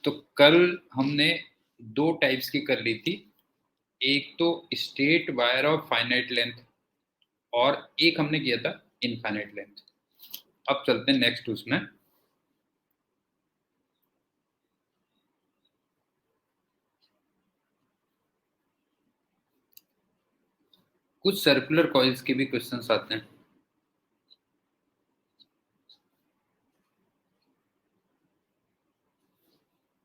तो कल हमने दो टाइप्स की कर ली थी, एक तो straight wire of finite length और एक हमने किया था इनफाइनाइट लेंथ। अब चलते हैं नेक्स्ट उसमें। कुछ सर्कुलर कॉइल्स के भी क्वेश्चंस आते हैं।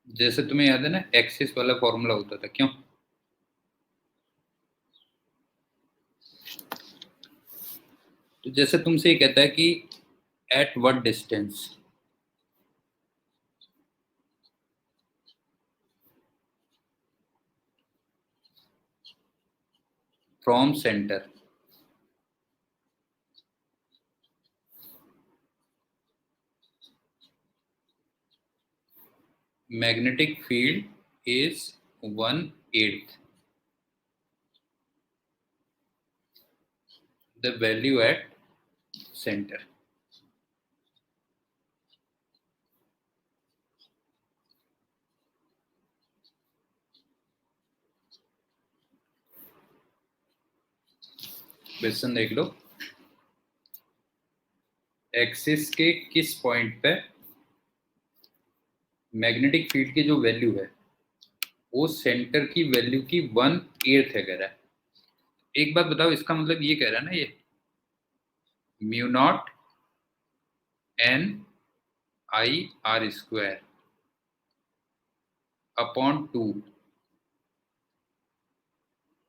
जैसे तुम्हें याद है ना, एक्सिस वाला फॉर्मूला होता था, क्यों? तो जैसे तुमसे ये कहता है कि at what distance from centre magnetic field is 1/8 the value at center। Question देख लो, एक्सिस के किस पॉइंट पे मैग्नेटिक फील्ड की जो वैल्यू है वो सेंटर की वैल्यू की 1/8 है कह रहा है। एक बात बताओ, इसका मतलब ये कह रहा है ना, ये mu naught N I R square upon 2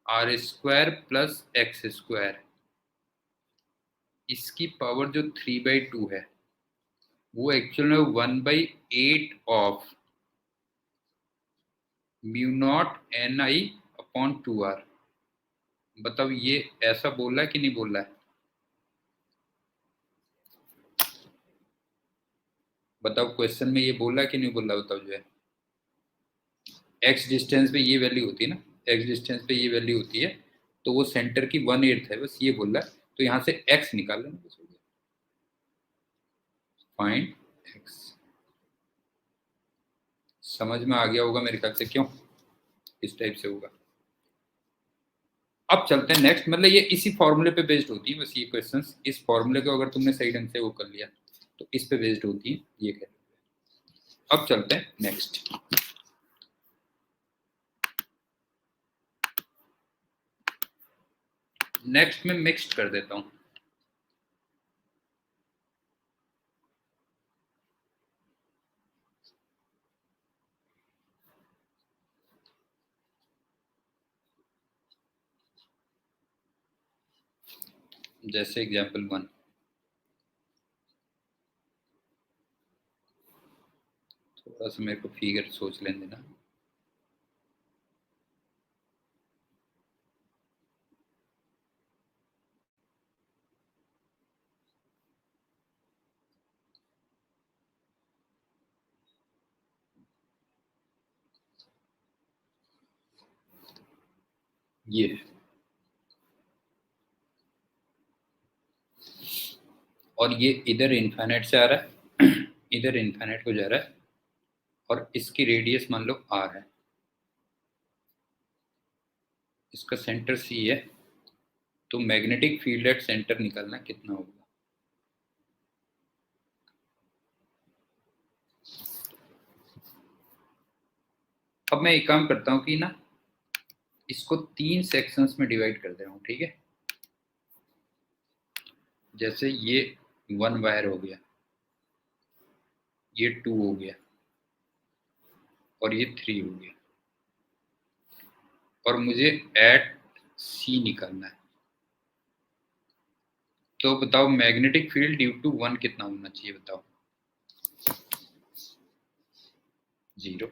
R square plus X square, इसकी पावर जो 3/2 है वो एक्चुअल में 1/8 of mu naught N I upon 2 R. बताओ ये ऐसा बोल रहा है कि नहीं बोल रहा है? बताओ क्वेश्चन में ये बोल रहा है कि नहीं बोल रहा? बताओ जो है एक्स डिस्टेंस पे ये वैल्यू होती है ना, एक्स डिस्टेंस पे ये वैल्यू होती है, तो वो सेंटर की 1/8 है, बस ये बोल रहा है। तो यहाँ से एक्स निकाल लेना, बस हो गया। Find x. समझ में आ गया होगा मेरे ख्याल से, क्यों इस टाइप से होगा। अब चलते हैं नेक्स्ट, मतलब ये इसी फॉर्मूले पे बेस्ड होती है बस ये क्वेश्चंस। इस फॉर्मूले को अगर तुमने सही ढंग से वो कर लिया तो इस पे बेस्ड होती है ये कह। अब चलते हैं नेक्स्ट। नेक्स्ट में मिक्स्ड कर देता हूं। जैसे एग्जाम्पल 1, थोड़ा सा मेरे को फिगर सोच लेने देना। ये और ये इधर इनफाइनाइट से आ रहा है, इधर इनफाइनाइट को जा रहा है, और इसकी रेडियस मान लो आर है, इसका सेंटर सी है। तो मैग्नेटिक फील्ड एट सेंटर निकालना कितना होगा? अब मैं एक काम करता हूँ कि ना इसको 3 सेक्शंस में डिवाइड कर दे रहा हूँ, ठीक है? जैसे ये 1 वायर हो गया, ये 2 हो गया, और ये 3 हो गया, और मुझे एट सी निकालना है। तो बताओ मैग्नेटिक फील्ड ड्यू टू 1 कितना होना चाहिए? बताओ। 0,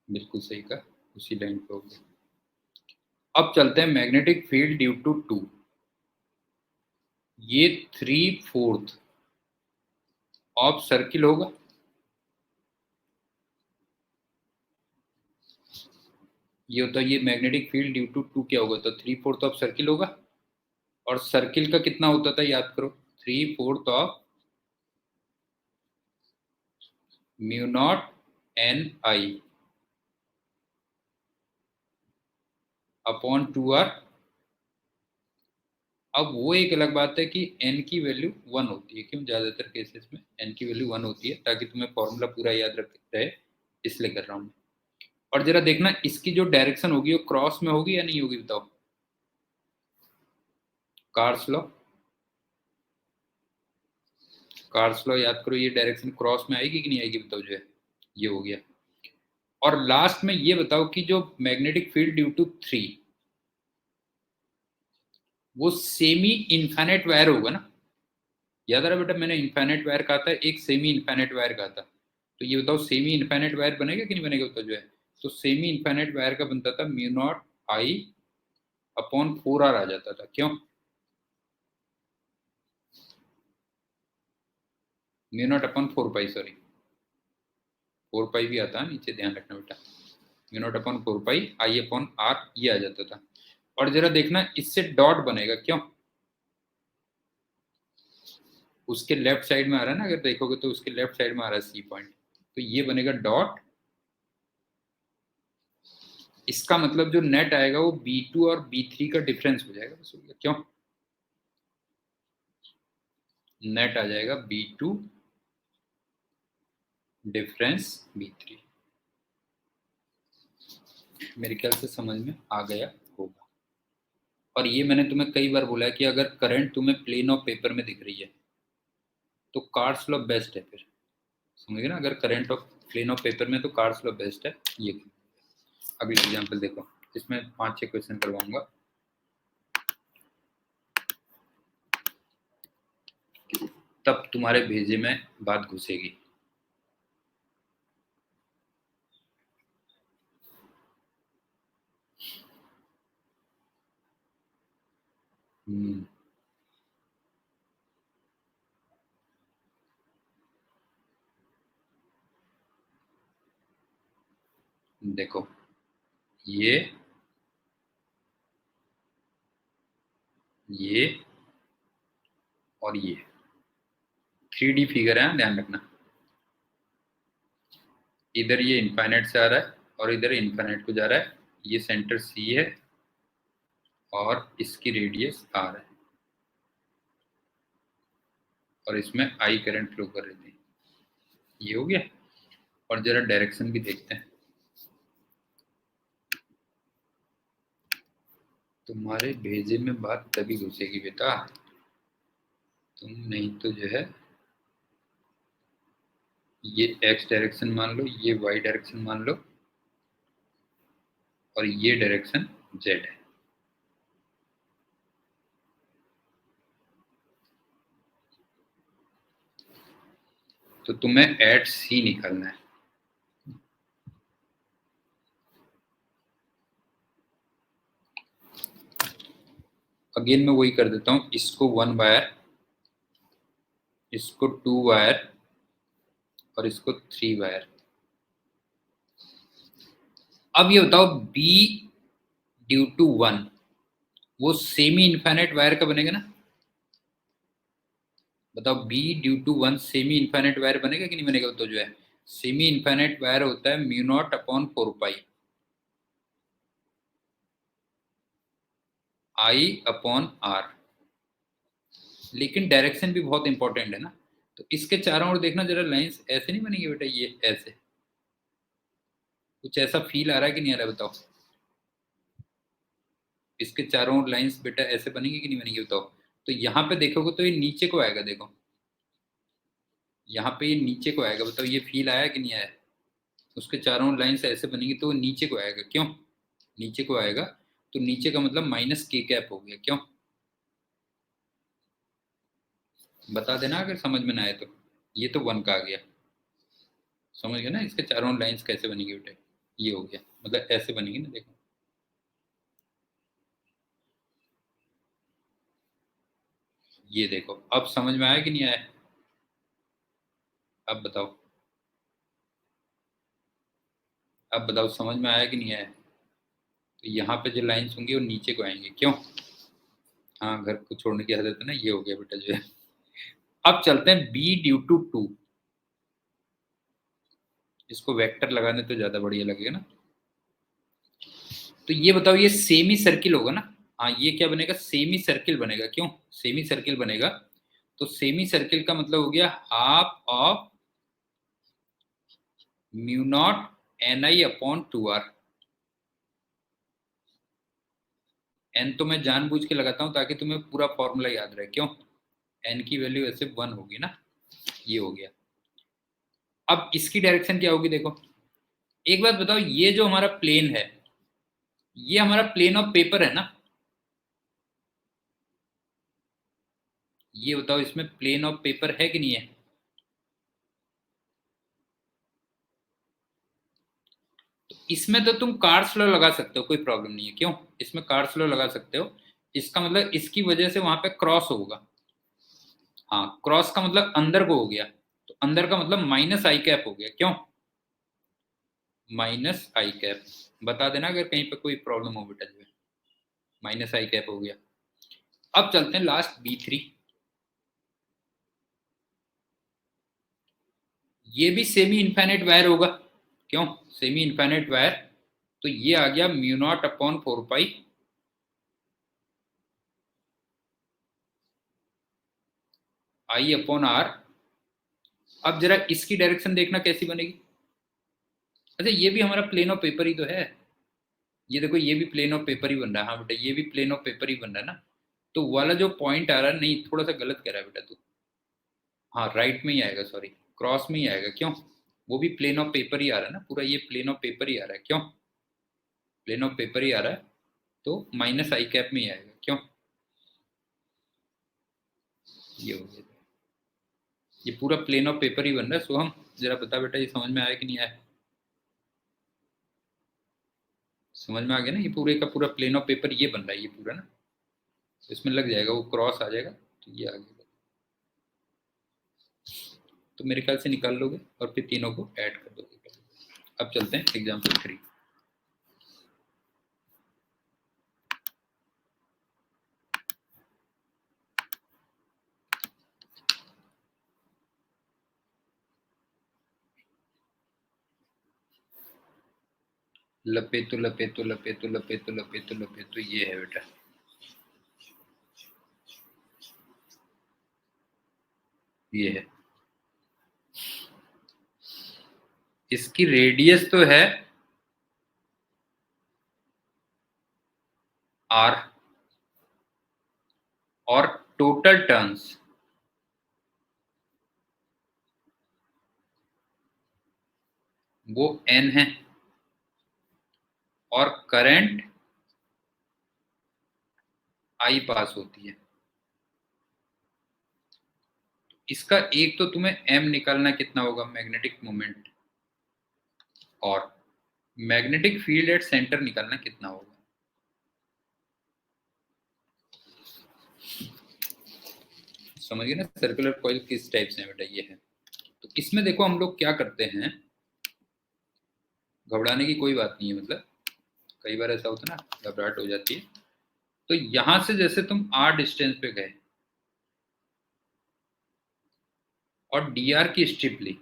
बिल्कुल सही कहा, उसी लाइन पे हो गया। अब चलते हैं मैग्नेटिक फील्ड ड्यू टू 2। ये 3/4 ऑफ सर्किल होगा। ये होता है ये मैग्नेटिक फील्ड ड्यू टू 2 क्या होगा? तो 3/4 ऑफ सर्किल होगा। और सर्किल का कितना होता था याद करो? 3/4 of mu naught N I upon 2r। अब वो एक अलग बात है कि n की वैल्यू 1 होती है। क्यों? ज्यादातर केसेस में n की वैल्यू 1 होती है, ताकि तुम्हें फॉर्मूला पूरा याद रहे, इसलिए कर रहा हूँ। और जरा देखना इसकी जो डायरेक्शन होगी वो क्रॉस में होगी या नहीं होगी, बताओ। कार्स लॉ, कार्स लॉ याद करो, ये डायरेक्शन क्रॉस में आएगी कि नहीं आएगी, बताओ जो है। ये हो गया। और लास्ट में ये बताओ कि जो मैग्नेटिक फील्ड ड्यू टू 3 वो सेमी इनफाइनाइट वायर होगा ना। याद रहा बेटा, मैंने इनफाइनाइट वायर कहा था, एक सेमी इनफाइनाइट वायर कहा था। तो ये बताओ सेमी इनफाइनाइट वायर बनेगा कि नहीं बनेगा, बताओ जो है। तो सेमी इनफाइनाइट वायर का बनता था mu naught I upon 4r आ जाता था। क्यों? Mu naught upon 4 pi, sorry 4 pi भी आता है नीचे, ध्यान रखना बेटा। Mu naught upon 4 pi I upon R, ये आ जाता था। और जरा देखना इससे डॉट बनेगा। क्यों? उसके लेफ्ट साइड में आ रहा है ना, अगर देखोगे तो उसके लेफ्ट साइड में आ रहा है सी पॉइंट, तो ये बनेगा डॉट। इसका मतलब जो नेट आएगा वो B2 और B3 का डिफरेंस हो जाएगा, बस हो गया। क्यों? नेट आ जाएगा B2 डिफरेंस B3। मेरे ख्याल से समझ में आ गया होगा। और ये मैंने तुम्हें कई बार बोला है कि अगर करंट तुम्हें प्लेन ऑफ पेपर में दिख रही है तो कार्स लॉ बेस्ट है। फिर समझ गए ना, अगर current of plane of paper में तो कार्स लॉ बेस्ट है। ये अगले एग्जांपल देखो, इसमें 5-6 क्वेश्चन करवाऊंगा, तब तुम्हारे भेजे में बात घुसेगी। देखो ये और ये 3D फिगर है, ध्यान रखना। इधर ये इनफाइनाइट से आ रहा है और इधर इनफाइनाइट को जा रहा है। ये सेंटर C है और इसकी रेडियस R है, और इसमें I करंट फ्लो कर रही थी। ये हो गया। और जरा डायरेक्शन भी देखते हैं। तुम्हारे भेजे में बात तभी घुसेगी बेटा, तुम नहीं तो जो है ये x डायरेक्शन मान लो, ये y डायरेक्शन मान लो, और ये डायरेक्शन z है। तो तुम्हें एट C निकालना है। अगेन मैं वही कर देता हूं, इसको 1 वायर, इसको 2 वायर और इसको 3 वायर। अब ये बताओ B ड्यू टू 1 वो सेमी इनफाइनाइट वायर का बनेगा ना। बताओ B due to 1 semi infinite wire बनेगा कि नहीं बनेगा, तो जो है सेमी इनफाइनाइट वायर होता है mu naught upon 4 pi I upon R। लेकिन डायरेक्शन भी बहुत इंपॉर्टेंट है ना। तो इसके चारों ओर देखना जरा, लाइंस ऐसे नहीं बनेगी बेटा, ये ऐसे। कुछ ऐसा फील आ रहा है कि नहीं आ रहा है, बताओ। इसके चारों ओर लाइंस बेटा ऐसे बनेगी कि नहीं बनेगी, बताओ। तो यहाँ पे देखोगे तो ये नीचे को आएगा, देखो यहाँ पे ये नीचे को आएगा। बताओ ये फील आया कि नहीं आया। उसके चारों लाइंस ऐसे बनेगी तो वो नीचे को आएगा। क्यों नीचे को आएगा? तो नीचे का मतलब माइनस के कैप हो गया। क्यों? बता देना अगर समझ में ना आए तो। ये तो 1 का आ गया, समझ गए ना। इसके चारों लाइंस कैसे बनेगी बेटा, ये हो गया, मतलब ऐसे बनेगी ना, देखो। ये देखो, अब समझ में आया कि नहीं आया, अब बताओ। अब बताओ समझ में आया कि नहीं आया। तो यहाँ पे जो लाइंस होंगी वो नीचे को आएंगे। क्यों? हाँ, घर को छोड़ने की आदत है ना, ये हो गया बेटा जो है। अब चलते हैं B ड्यू टू 2। इसको वेक्टर लगाने तो ज्यादा बढ़िया लगेगा ना। तो ये बताओ ये सेमी सर्किल होगा ना। हाँ ये क्या बनेगा, सेमी सर्किल बनेगा। क्यों सेमी सर्किल बनेगा, तो सेमी सर्किल का मतलब हो गया half of mu naught N I upon 2r। N तो मैं जानबूझ के लगाता हूं ताकि तुम्हें पूरा फॉर्मूला याद रहे। क्यों, एन की वैल्यू ऐसे 1 होगी ना। ये हो गया। अब इसकी डायरेक्शन क्या होगी देखो। एक बात बताओ, ये जो हमारा प्लेन है ये हमारा प्लेन ऑफ पेपर है ना। ये बताओ इसमें प्लेन ऑफ पेपर है कि नहीं है। तो इसमें तो तुम कार्स लॉ लगा सकते हो, कोई प्रॉब्लम नहीं है। क्यों, इसमें कार्स लॉ लगा सकते हो। इसका मतलब इसकी वजह से वहां पे क्रॉस होगा। हाँ क्रॉस का मतलब अंदर को हो गया, तो अंदर का मतलब माइनस आई कैप हो गया। क्यों माइनस आई कैप, बता देना अगर कहीं पे कोई प्रॉब्लम हो बेटा। जो माइनस आई कैप हो गया। अब चलते हैं लास्ट B3। ये भी सेमी इनफाइनाइट वायर होगा। क्यों सेमी इनफाइनाइट वायर, तो ये आ गया mu naught upon 4 pi I upon R. अब जरा इसकी डायरेक्शन देखना कैसी बनेगी। अच्छा ये भी हमारा प्लेन ऑफ पेपर ही तो है। ये देखो ये भी प्लेन ऑफ पेपर ही बन रहा है। हाँ बेटा ये भी प्लेन ऑफ पेपर ही बन रहा है ना। तो वाला जो पॉइंट आ रहा है, नहीं थोड़ा सा गलत कह रहा है बेटा तू। हाँ राइट में ही आएगा, सॉरी क्रॉस में ही आएगा। क्यों, वो भी प्लेन ऑफ पेपर ही आ रहा है ना पूरा। ये प्लेन ऑफ पेपर ही आ रहा है। क्यों प्लेन ऑफ पेपर ही आ रहा है, तो माइनस आई कैप में ही आएगा। क्यों ये हो गया। ये पूरा प्लेन ऑफ पेपर ही बन रहा है। सो हम जरा बता बेटा ये समझ में आया कि नहीं आया। समझ में आ गया ना, ये पूरे का पूरा प्लेन ऑफ पेपर ये बन रहा है ये पूरा ना। तो इसमें लग जाएगा, वो क्रॉस आ जाएगा तो ये आ गया। तो मेरे ख्याल से निकाल लोगे और फिर तीनों को ऐड कर दोगे। अब चलते हैं एग्जाम्पल 3। लपेटो लपेटो लपेटो लपेटो लपेटो लपेटो, ये है बेटा। ये है, इसकी रेडियस तो है r और टोटल टर्न्स वो n है और करंट I पास होती है। इसका एक तो तुम्हें m निकालना कितना होगा, मैग्नेटिक मोमेंट, और मैग्नेटिक फील्ड एट सेंटर निकालना कितना होगा। समझिए ना सर्कुलर कॉइल किस टाइप से है बेटा, ये है। तो इसमें देखो हम लोग क्या करते हैं, घबराने की कोई बात नहीं है। मतलब कई बार ऐसा होता है ना, घबराहट हो जाती है। तो यहां से जैसे तुम r डिस्टेंस पे गए और dr की स्ट्रिप ली,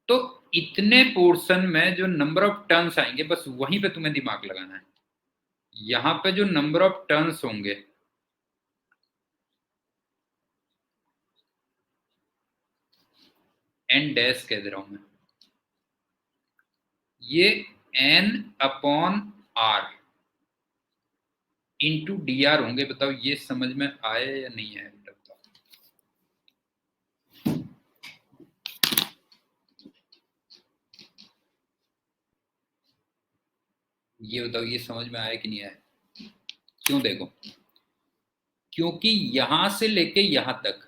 तो इतने पोर्शन में जो नंबर ऑफ टर्न्स आएंगे बस वहीं पे तुम्हें दिमाग लगाना है। यहां पे जो नंबर ऑफ टर्न्स होंगे, n डैश कह दे रहा हूं मैं, ये n upon r into D R होंगे। बताओ ये समझ में आया या नहीं आया बेटा, बताओ। ये बताओ ये समझ में आया कि नहीं आया। क्यों देखो, क्योंकि यहां से लेके यहां तक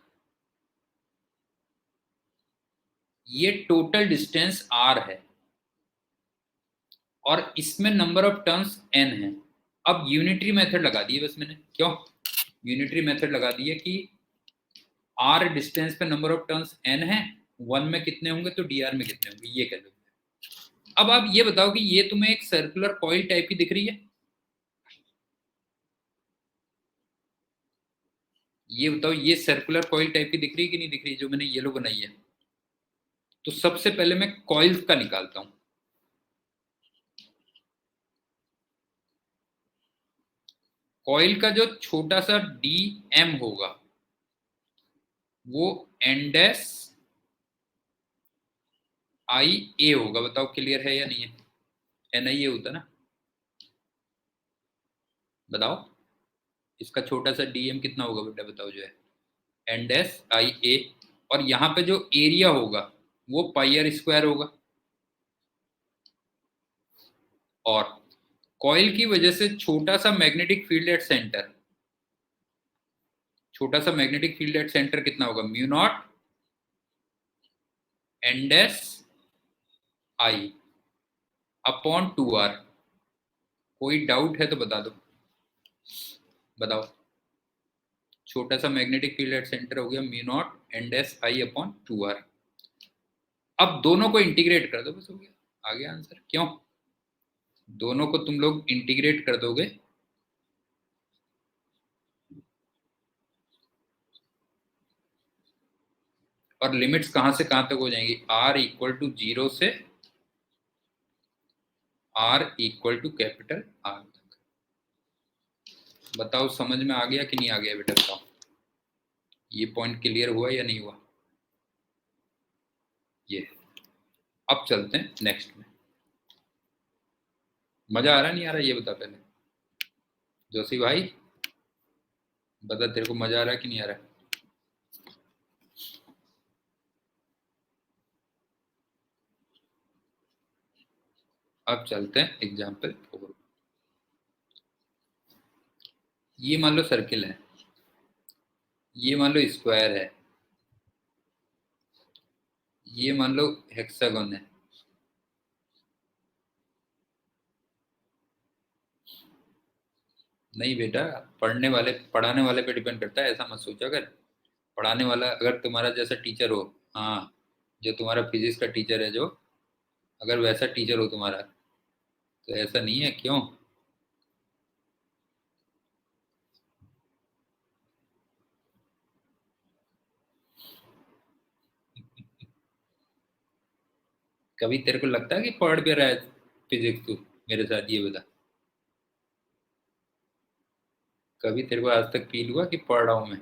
ये टोटल डिस्टेंस r है और इसमें नंबर ऑफ टर्न्स n है। अब यूनिटरी मेथड लगा दिए बस मैंने। क्यों यूनिटरी मेथड लगा दिए कि r डिस्टेंस पे नंबर ऑफ टर्न्स n है, 1 में कितने होंगे तो dr में कितने होंगे ये कह दो। अब आप ये बताओ कि ये तुम्हें एक सर्कुलर कॉइल टाइप की दिख रही है। ये बताओ, ये सर्कुलर कॉइल टाइप की दिख रही है कि नहीं दिख रही, जो मैंने येलो बनाई है? तो सबसे पहले मैं कॉइल्स का निकालता हूं। कॉइल का जो छोटा सा डी एम होगा वो एन डैश आई ए होगा। बताओ क्लियर है या नहीं है? एन आई ए होता ना, बताओ। इसका छोटा सा डी एम कितना होगा बेटा, बताओ जो है एन डैश आई ए। और यहाँ पे जो एरिया होगा वो पाई आर स्क्वायर होगा। और कॉइल की वजह से छोटा सा मैग्नेटिक फील्ड एट सेंटर, छोटा सा मैग्नेटिक फील्ड एट सेंटर कितना होगा? Mu naught N dash I upon 2r। कोई डाउट है तो बता दो, बताओ। छोटा सा मैग्नेटिक फील्ड एट सेंटर हो गया mu naught N dash I upon 2r। अब दोनों को इंटीग्रेट कर दो, बस हो गया, आ गया आंसर। क्यों? दोनों को तुम लोग इंटीग्रेट कर दोगे और लिमिट्स कहां से कहां तक हो जाएंगी? r इक्वल टू 0 से r equal to capital R तक। बताओ समझ में आ गया कि नहीं आ गया बेटा, बताओ। ये पॉइंट क्लियर हुआ या नहीं हुआ? ये, अब चलते हैं नेक्स्ट में। मजा आ रहा नहीं आ रहा, ये बता पहले जोशी भाई, बता तेरे को मजा आ रहा है कि नहीं आ रहा? अब चलते हैं एग्जाम्पल 4। ये मान लो सर्किल है, ये मान लो स्क्वायर है, ये मान लो हेक्सागन है। नहीं बेटा, पढ़ाने वाले पे डिपेंड करता है, ऐसा मत सोचा कर। पढ़ाने वाला अगर तुम्हारा जैसा टीचर हो, हाँ, जो तुम्हारा फिजिक्स का टीचर है जो, अगर वैसा टीचर हो तुम्हारा तो ऐसा नहीं है। क्यों? कभी तेरे को लगता है कि पढ़ भी रहा है फिजिक्स तू मेरे साथ, ये बता। कभी तेरे को आज तक फील हुआ कि पढ़ रहा हूं मैं?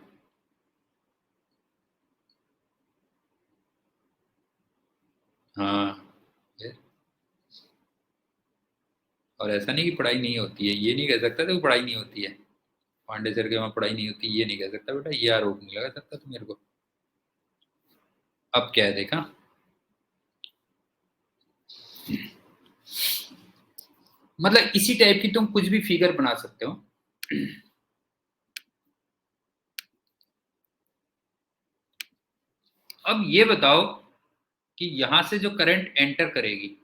हाँ। फिर? और ऐसा नहीं कि पढ़ाई नहीं होती है, ये नहीं कह सकता तो पढ़ाई नहीं होती है। पांडे सर के वहाँ पढ़ाई नहीं होती ये नहीं कह सकता बेटा, ये आरोप नहीं लगा सकता तू मेरे को। अब क्या है देखा? मतलब इसी टाइप की तुम कुछ भी फिगर बना सकते हो। अब ये बताओ कि यहां से जो करंट एंटर करेगी,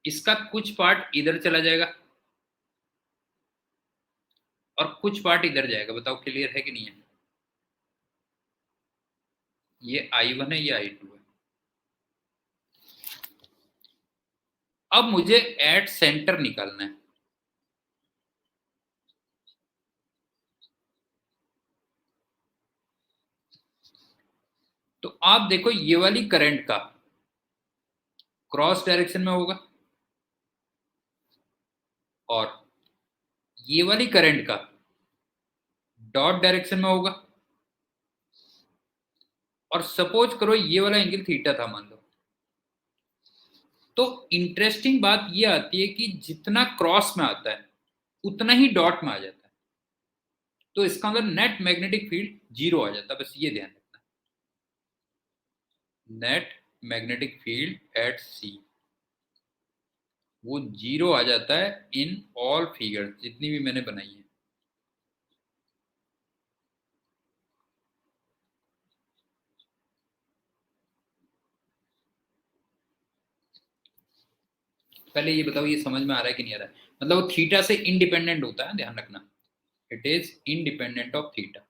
इसका कुछ पार्ट इधर चला जाएगा और कुछ पार्ट इधर जाएगा। बताओ क्लियर है कि नहीं है? ये I1 है, ये I2 है। अब मुझे एट सेंटर निकालना है। तो आप देखो, ये वाली करंट का क्रॉस डायरेक्शन में होगा और ये वाली करंट का डॉट डायरेक्शन में होगा। और सपोज करो ये वाला एंगल थीटा था मान लो। तो इंटरेस्टिंग बात ये आती है कि जितना क्रॉस में आता है उतना ही डॉट में आ जाता है। तो इसका मतलब नेट मैग्नेटिक फील्ड जीरो आ जाता है, बस ये ध्यान रखना। नेट मैग्नेटिक फील्ड एट सी वो जीरो आ जाता है इन ऑल फिगर्स जितनी भी मैंने बनाई है। पहले ये बताओ, ये समझ में आ रहा है कि नहीं आ रहा है? मतलब वो थीटा से इंडिपेंडेंट होता है, ध्यान रखना। It is independent of theta.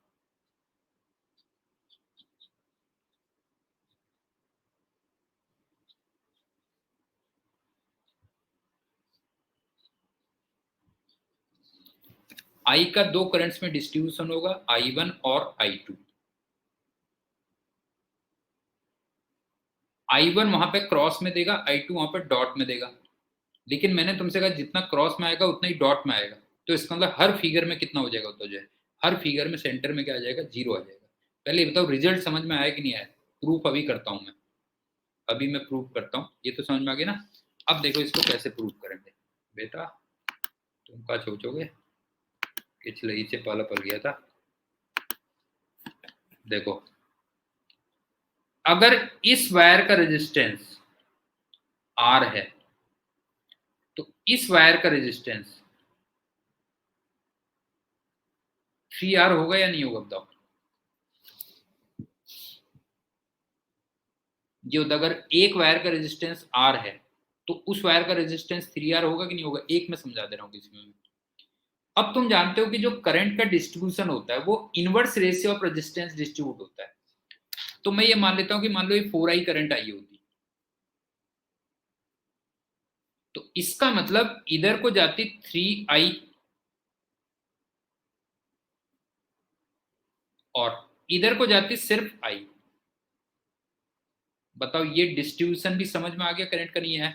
I का दो करंट्स में डिस्ट्रीब्यूशन होगा, I1 और I2। I1 वहां पे क्रॉस में देगा, I2 वहां पे डॉट में देगा। लेकिन मैंने तुमसे कहा जितना क्रॉस में आएगा उतना ही डॉट में आएगा, तो इसका मतलब हर फिगर में कितना हो जाएगा, तो जो है हर फिगर में सेंटर में क्या आ जाएगा, 0 आ जाएगा। पहले ये बताओ रिजल्ट समझ में आया कि नहीं आया? प्रूफ अभी करता हूं मैं, अभी मैं प्रूफ करता हूँ। ये तो समझ में आ गया ना। अब देखो इसको कैसे प्रूफ करेंगे। बेटा तुम क्या सोचोगे कि चलई से पाला पड़ गया था। देखो अगर इस वायर का रेजिस्टेंस R है तो इस वायर का रेजिस्टेंस 3R होगा या नहीं होगा बताओ? ये होता अगर एक वायर का रेजिस्टेंस R है तो उस वायर का रेजिस्टेंस 3R होगा कि नहीं होगा? एक में समझा दे रहा हूं किसी में। अब तुम जानते हो कि जो करंट का डिस्ट्रीब्यूशन होता है वो inverse ratio of resistance distribute होता है। तो मैं ये मान लेता हूं कि मान लो ये 4I करंट आई होती, तो इसका मतलब इधर को जाती 3I और इधर को जाती सिर्फ I। बताओ ये डिस्ट्रीब्यूशन भी समझ में आ गया करंट का? नहीं है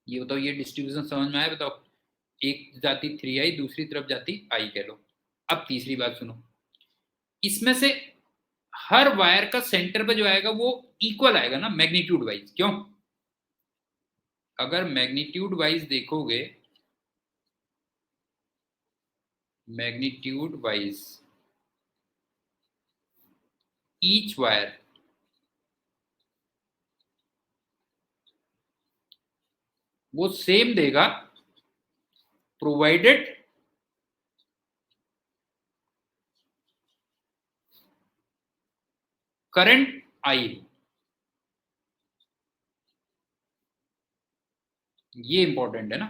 ये बताओ, ये डिस्ट्रीब्यूशन समझ में आया? बताओ एक जाती 3I, दूसरी तरफ जाती I कह लो। अब तीसरी बात सुनो, इसमें से हर वायर का सेंटर पे जो आएगा वो इक्वल आएगा ना मैग्नीट्यूड वाइज। क्यों? अगर मैग्नीट्यूड वाइज देखोगे, मैग्नीट्यूड वाइज ईच वायर वो सेम देगा प्रोवाइडेड करंट आई। ये इंपॉर्टेंट है ना।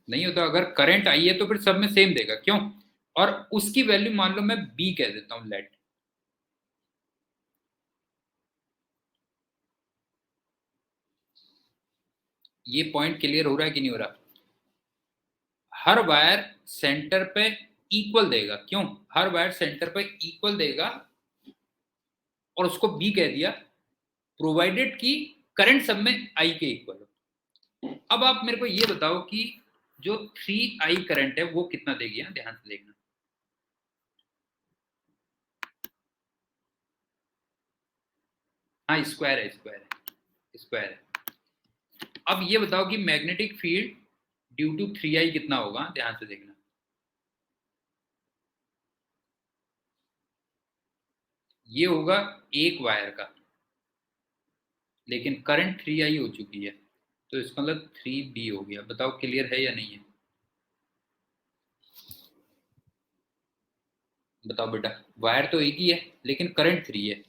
नहीं होता अगर करंट आई है तो फिर सब में सेम देगा। क्यों? और उसकी वैल्यू मान लो मैं बी कह देता हूं, लेट। ये पॉइंट क्लियर हो रहा है कि नहीं हो रहा? हर वायर सेंटर पे इक्वल देगा। क्यों? हर वायर सेंटर पे इक्वल देगा और उसको बी कह दिया, प्रोवाइडेड कि करंट सब में आई के इक्वल हो। अब आप मेरे को ये बताओ कि जो 3I करंट है वो कितना देगी? ध्यान से देखना। हाँ स्क्वायर है, स्क्वायर है, स्क्वायर है। अब ये बताओ कि magnetic field due to 3I कितना होगा? ध्यान से देखना। ये होगा एक वायर का, लेकिन करंट 3I हो चुकी है, तो इसका मतलब 3B हो गया। बताओ क्लियर है या नहीं है? बताओ बेटा, वायर तो एक ही है लेकिन करंट 3 है।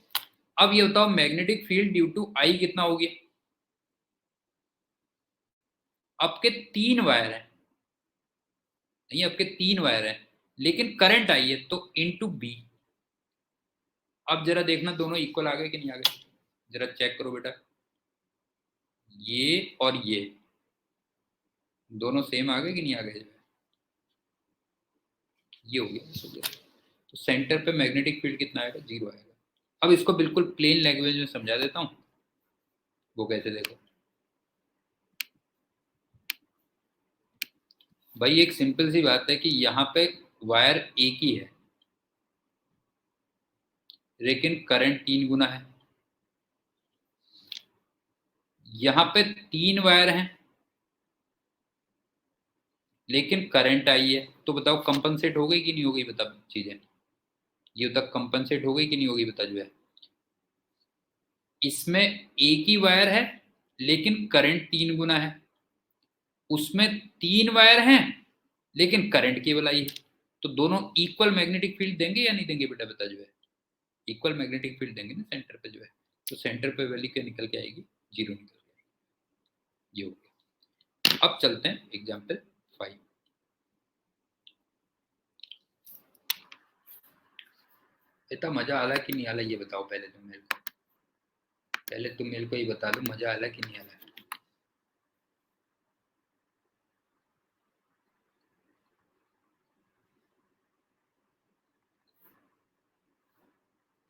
अब ये बताओ magnetic field due to I कितना हो गया? आपके 3 वायर है, नहीं आपके 3 वायर है लेकिन करंट आई है, तो इनटू बी। अब जरा देखना दोनों इक्वल आ गए कि नहीं आ गए, जरा चेक करो बेटा। ये और ये दोनों सेम आ गए कि नहीं आ गए? ये हो गया, हो गया। तो सेंटर पे मैग्नेटिक फील्ड कितना आएगा? 0 आएगा। अब इसको बिल्कुल प्लेन लैंग्वेज में समझा देता हूँ। वो कैसे? देखो भाई, एक सिंपल सी बात है कि यहाँ पे वायर एक ही है लेकिन करंट 3 गुना है। यहाँ पे 3 वायर हैं लेकिन करंट आई है, तो बताओ कंपनसेट हो गई कि नहीं हो गई? बता चीजें, ये तक कंपनसेट हो गई कि नहीं हो गई? बता जो है इसमें एक ही वायर है लेकिन करंट 3 गुना है, उसमें 3 वायर हैं लेकिन करंट केवल आई है। तो दोनों इक्वल मैग्नेटिक फील्ड देंगे या नहीं देंगे? बेटा बता जो है इक्वल मैग्नेटिक फील्ड देंगे ना सेंटर पे जो है। तो सेंटर पे वैल्यू क्या निकल के आएगी? 0 निकल के आएगी। ये हो गया। अब चलते हैं एग्जाम्पल 5। इतना मजा आ रहा कि नहीं आ रहा ये बताओ पहले तुम मेरे को। पहले तुम मेरे को ये बता दो मजा आ रहा कि नहीं आ रहा।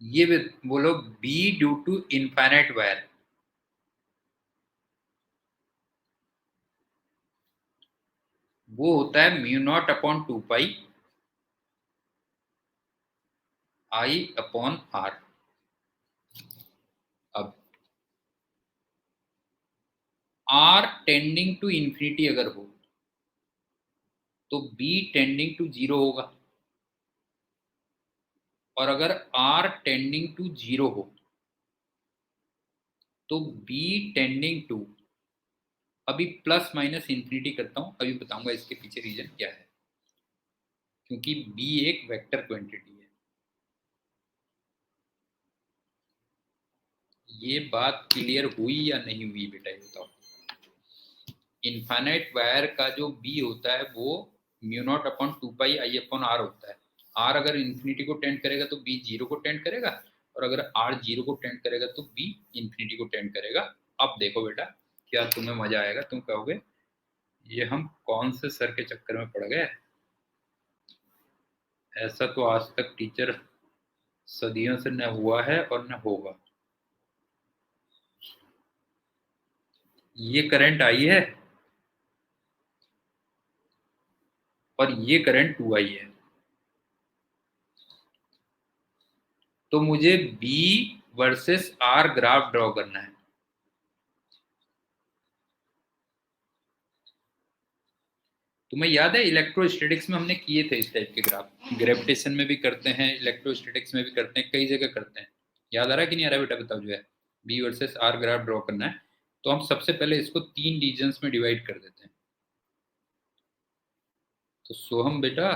ये बोलो B due to infinite wire, वो होता है mu naught upon 2 pi I upon R. अब आर टेंडिंग टू इंफिनिटी अगर हो तो बी टेंडिंग टू जीरो होगा, और अगर आर टेंडिंग टू जीरो हो तो बी टेंडिंग टू, अभी प्लस माइनस इंफिनिटी करता हूं, अभी बताऊंगा इसके पीछे रीजन क्या है, क्योंकि बी एक वेक्टर क्वांटिटी है। ये बात क्लियर हुई या नहीं हुई बेटा, ये बताओ। इनफाइनाइट वायर का जो बी होता है वो mu naught upon 2 pi I upon R होता है। आर अगर इन्फिनिटी को टेंड करेगा तो बी जीरो को टेंड करेगा, और अगर आर जीरो को टेंड करेगा तो बी इन्फिनिटी को टेंड करेगा। अब देखो बेटा, क्या तुम्हें मजा आएगा, तुम कहोगे ये हम कौन से सर के चक्कर में पड़ गए, ऐसा तो आज तक टीचर सदियों से न हुआ है और न होगा। ये करंट आई है और ये करंट 2 आई है, तो मुझे B versus R graph draw करना है। तुम्हें याद है इलेक्ट्रोस्टैटिक्स में हमने किए थे इस टाइप के ग्राफ, ग्रेविटेशन में भी करते हैं, इलेक्ट्रोस्टैटिक्स में भी करते हैं, कई जगह करते हैं। याद आ रहा है कि नहीं आ रहा बेटा, बताओ। जो है B versus R graph draw करना है, तो हम सबसे पहले इसको 3 रीजन्स में डिवाइड कर देते हैं। तो सोहम बेटा,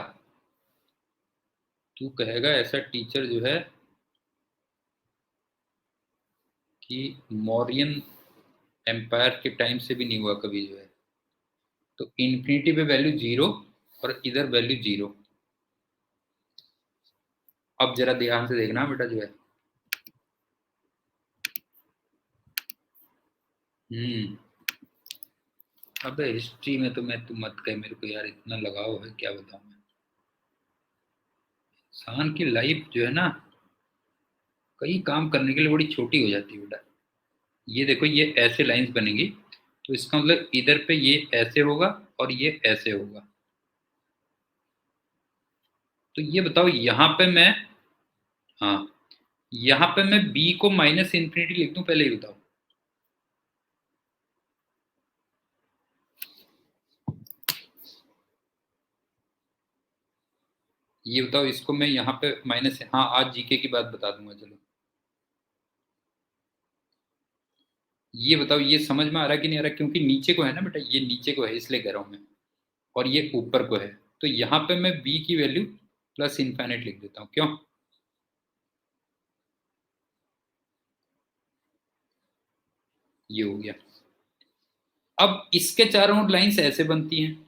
तू कहेगा ऐसा टीचर जो है कि मौर्यन एम्पायर के टाइम से भी नहीं हुआ कभी, जो है तो इन्फिनिटी पे वैल्यू जीरो और इधर वैल्यू जीरो। अब जरा ध्यान से देखना बेटा, जो है अबे हिस्ट्री में तो मैं, तू मत कह मेरे को यार, इतना लगाव है क्या बताऊं मैं। इंसान की लाइफ जो है ना, कई काम करने के लिए बड़ी छोटी हो जाती है बेटा। ये देखो, ये ऐसे लाइंस बनेंगी, तो इसका मतलब इधर पे ये ऐसे होगा और ये ऐसे होगा। तो ये बताओ यहाँ पे मैं, हाँ, यहाँ पे मैं b को माइनस इन्फिनिटी लिख दूं, पहले ही बताओ। ये बताओ, इसको मैं यहाँ पे माइनस, हाँ आज जीके की बात बता दूंगा, चलो। ये बताओ, ये समझ में आ रहा है कि नहीं आ रहा, क्योंकि नीचे को है ना बेटा, ये नीचे को है इसलिए कह रहा हूं मैं, और ये ऊपर को है। तो यहाँ पे मैं b की वैल्यू प्लस इनफाइनाइट लिख देता हूँ, क्यों। ये हो गया। अब इसके चारों ओर लाइंस ऐसे बनती हैं,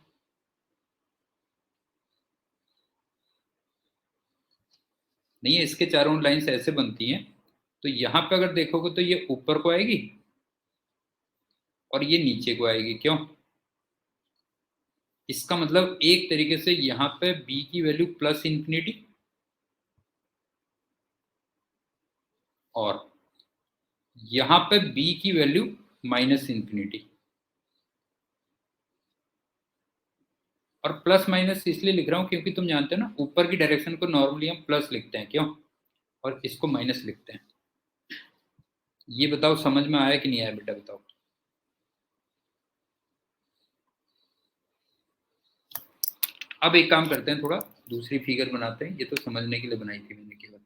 नहीं है, इसके चारों ओर लाइंस ऐसे बनती हैं। तो यहाँ पे अगर देखोगे तो ये ऊपर को आएगी और ये नीचे को आएगी, क्यों। इसका मतलब एक तरीके से यहाँ पे b की वैल्यू प्लस इंफिनिटी, और यहाँ पे b की वैल्यू माइनस इंफिनिटी। और प्लस माइनस इसलिए लिख रहा हूं क्योंकि तुम जानते हो ना, ऊपर की डायरेक्शन को नॉर्मली हम प्लस लिखते हैं, क्यों, और इसको माइनस लिखते हैं। ये बताओ समझ में आया कि नहीं आया बेटा, बताओ। अब एक काम करते हैं, थोड़ा दूसरी फिगर बनाते हैं, ये तो समझने के लिए बनाई थी मैंने केवल।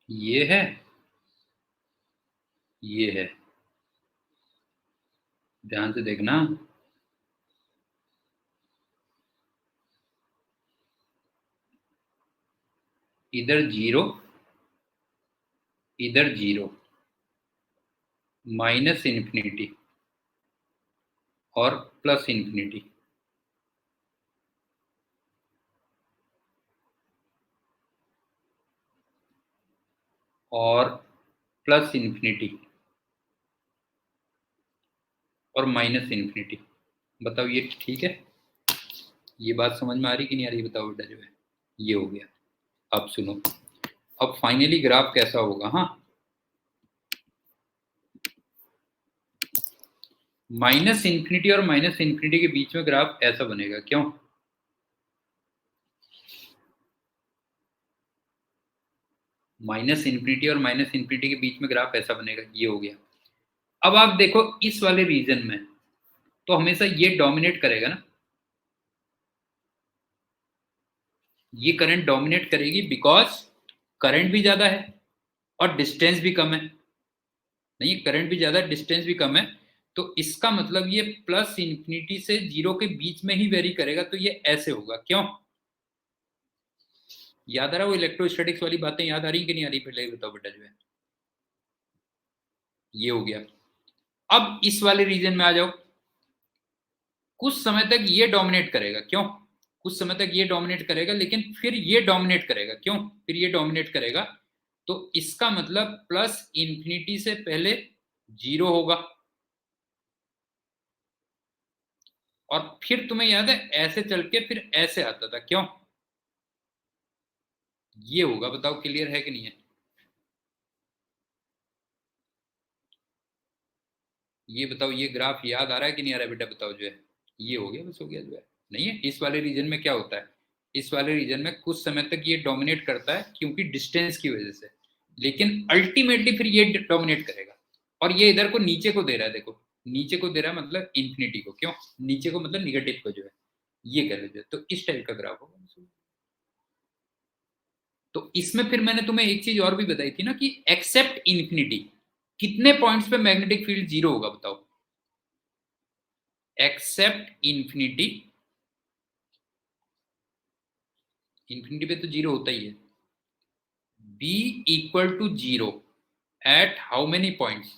ये है, ये है, ध्यान से देखना। इधर जीरो, इधर जीरो, माइनस इन्फिनिटी और प्लस इन्फिनिटी, और प्लस इन्फिनिटी और माइनस इन्फिनिटी। बताओ ये ठीक है। ये बात समझ में आ रही कि नहीं आ रही बताओ बेटा जो है, ये हो गया। अब सुनो, अब फाइनली ग्राफ कैसा होगा, हाँ, माइनस इंफिनिटी और माइनस इंफिनिटी के बीच में ग्राफ ऐसा बनेगा, क्यों? माइनस इंफिनिटी और माइनस इंफिनिटी के बीच में ग्राफ ऐसा बनेगा, ये हो गया। अब आप देखो इस वाले रीजन में तो हमेशा ये डोमिनेट करेगा ना, ये करंट डोमिनेट करेगी बिकॉज करंट भी ज्यादा है और डिस्टेंस भी कम है। नहीं, करंट भी ज्यादा है, डिस्टेंस भी कम है, तो इसका मतलब ये प्लस इंफिनिटी से जीरो के बीच में ही वेरी करेगा, तो ये ऐसे होगा, क्यों? याद आ रहा, वो इलेक्ट्रोस्टैटिक्स वाली बातें याद आ रही कि नहीं आ रही, पहले बताओ बेटा जो है, ये हो गया। अब इस वाले रीजन में आ जाओ, कुछ समय तक ये डोमिनेट करेगा, क्यों? कुछ समय तक ये डोमिनेट करेगा, लेकिन फिर ये डोमिनेट करेगा, क्यों? फिर ये डोमिनेट करेगा, तो इसका मतलब प्लस इंफिनिटी से पहले जीरो होगा, और फिर तुम्हें याद है ऐसे चल के फिर ऐसे आता था, क्यों? ये होगा, बताओ क्लियर है कि नहीं है? ये बताओ, ये ग्राफ याद आ रहा है कि नहीं आ रहा है बेटा, बताओ जो है, ये हो गया, बस हो गया जो है। नहीं है, इस वाले रीजन में क्या होता है, इस वाले रीजन में कुछ समय तक ये डोमिनेट करता है क्योंकि डिस्टेंस की वजह से, लेकिन अल्टीमेटली फिर ये डोमिनेट करेगा, और ये इधर को नीचे को दे रहा है, देखो नीचे को दे रहा है मतलब इंफिनिटी को, क्यों? नीचे को मतलब निगेटिव को जो है, ये कह लीजिए, तो इस टाइप का ग्राफ होगा। तो इसमें फिर मैंने तुम्हें एक चीज और भी बताई थी ना कि एक्सेप्ट इंफिनिटी कितने पॉइंट्स पे मैग्नेटिक फील्ड जीरो होगा, बताओ? एक्सेप्ट इंफिनिटी, इंफिनिटी पे तो जीरो होता ही है, B equal to zero at how many points,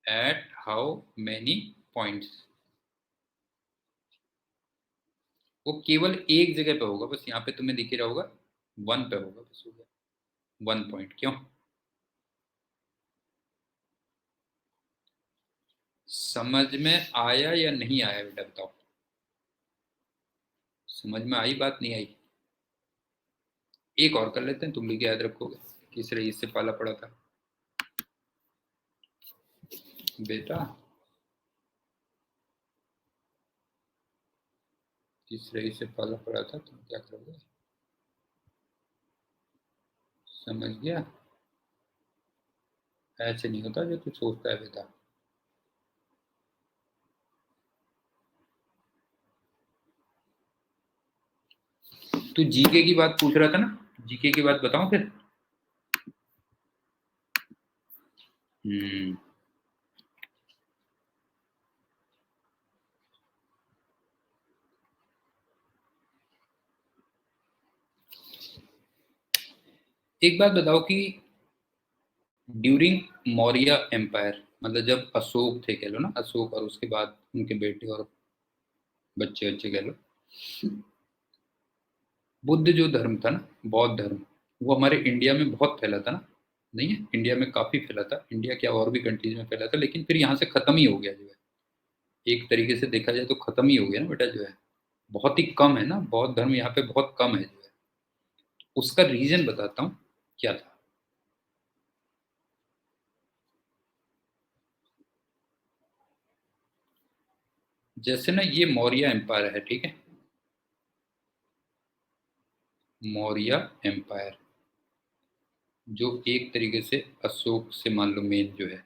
at how many points, वो केवल एक जगह पे होगा, बस यहाँ पे तुम्हें दिख ही रहा होगा, वन पे होगा, बस हो गया, वन पॉइंट, क्यों? समझ में आया या नहीं आया बेटा, बताओ? समझ में आई बात, नहीं आई? एक और कर लेते हैं, तुम भी याद रखोगे, किस रईस से पाला पड़ा था बेटा, किस रईस से पाला पड़ा था, तुम क्या करोगे? समझ गया? ऐसे नहीं होता जो तू सोचता है बेटा। तू जीके की बात पूछ रहा था ना, जीके की बात बताऊं फिर? हम्म, एक बात बताओ कि ड्यूरिंग मौर्य एम्पायर, मतलब जब अशोक थे, कह लो ना, अशोक और उसके बाद उनके बेटे और बच्चे बच्चे कह लो, बुद्ध जो धर्म था ना, बौद्ध धर्म, वो हमारे इंडिया में बहुत फैला था ना, नहीं है, इंडिया में काफी फैला था, इंडिया क्या और भी कंट्रीज में फैला था, लेकिन फिर यहाँ से खत्म ही हो गया जो है, एक तरीके से देखा जाए तो खत्म ही हो गया ना बेटा जो है, बहुत ही कम है ना, बौद्ध धर्म यहाँ पे बहुत कम है जो है। उसका रीजन बताता हूँ क्या था। जैसे ना ये मौर्य एम्पायर है, ठीक है, मौर्य एम्पायर जो एक तरीके से अशोक से मान लो मेन जो है,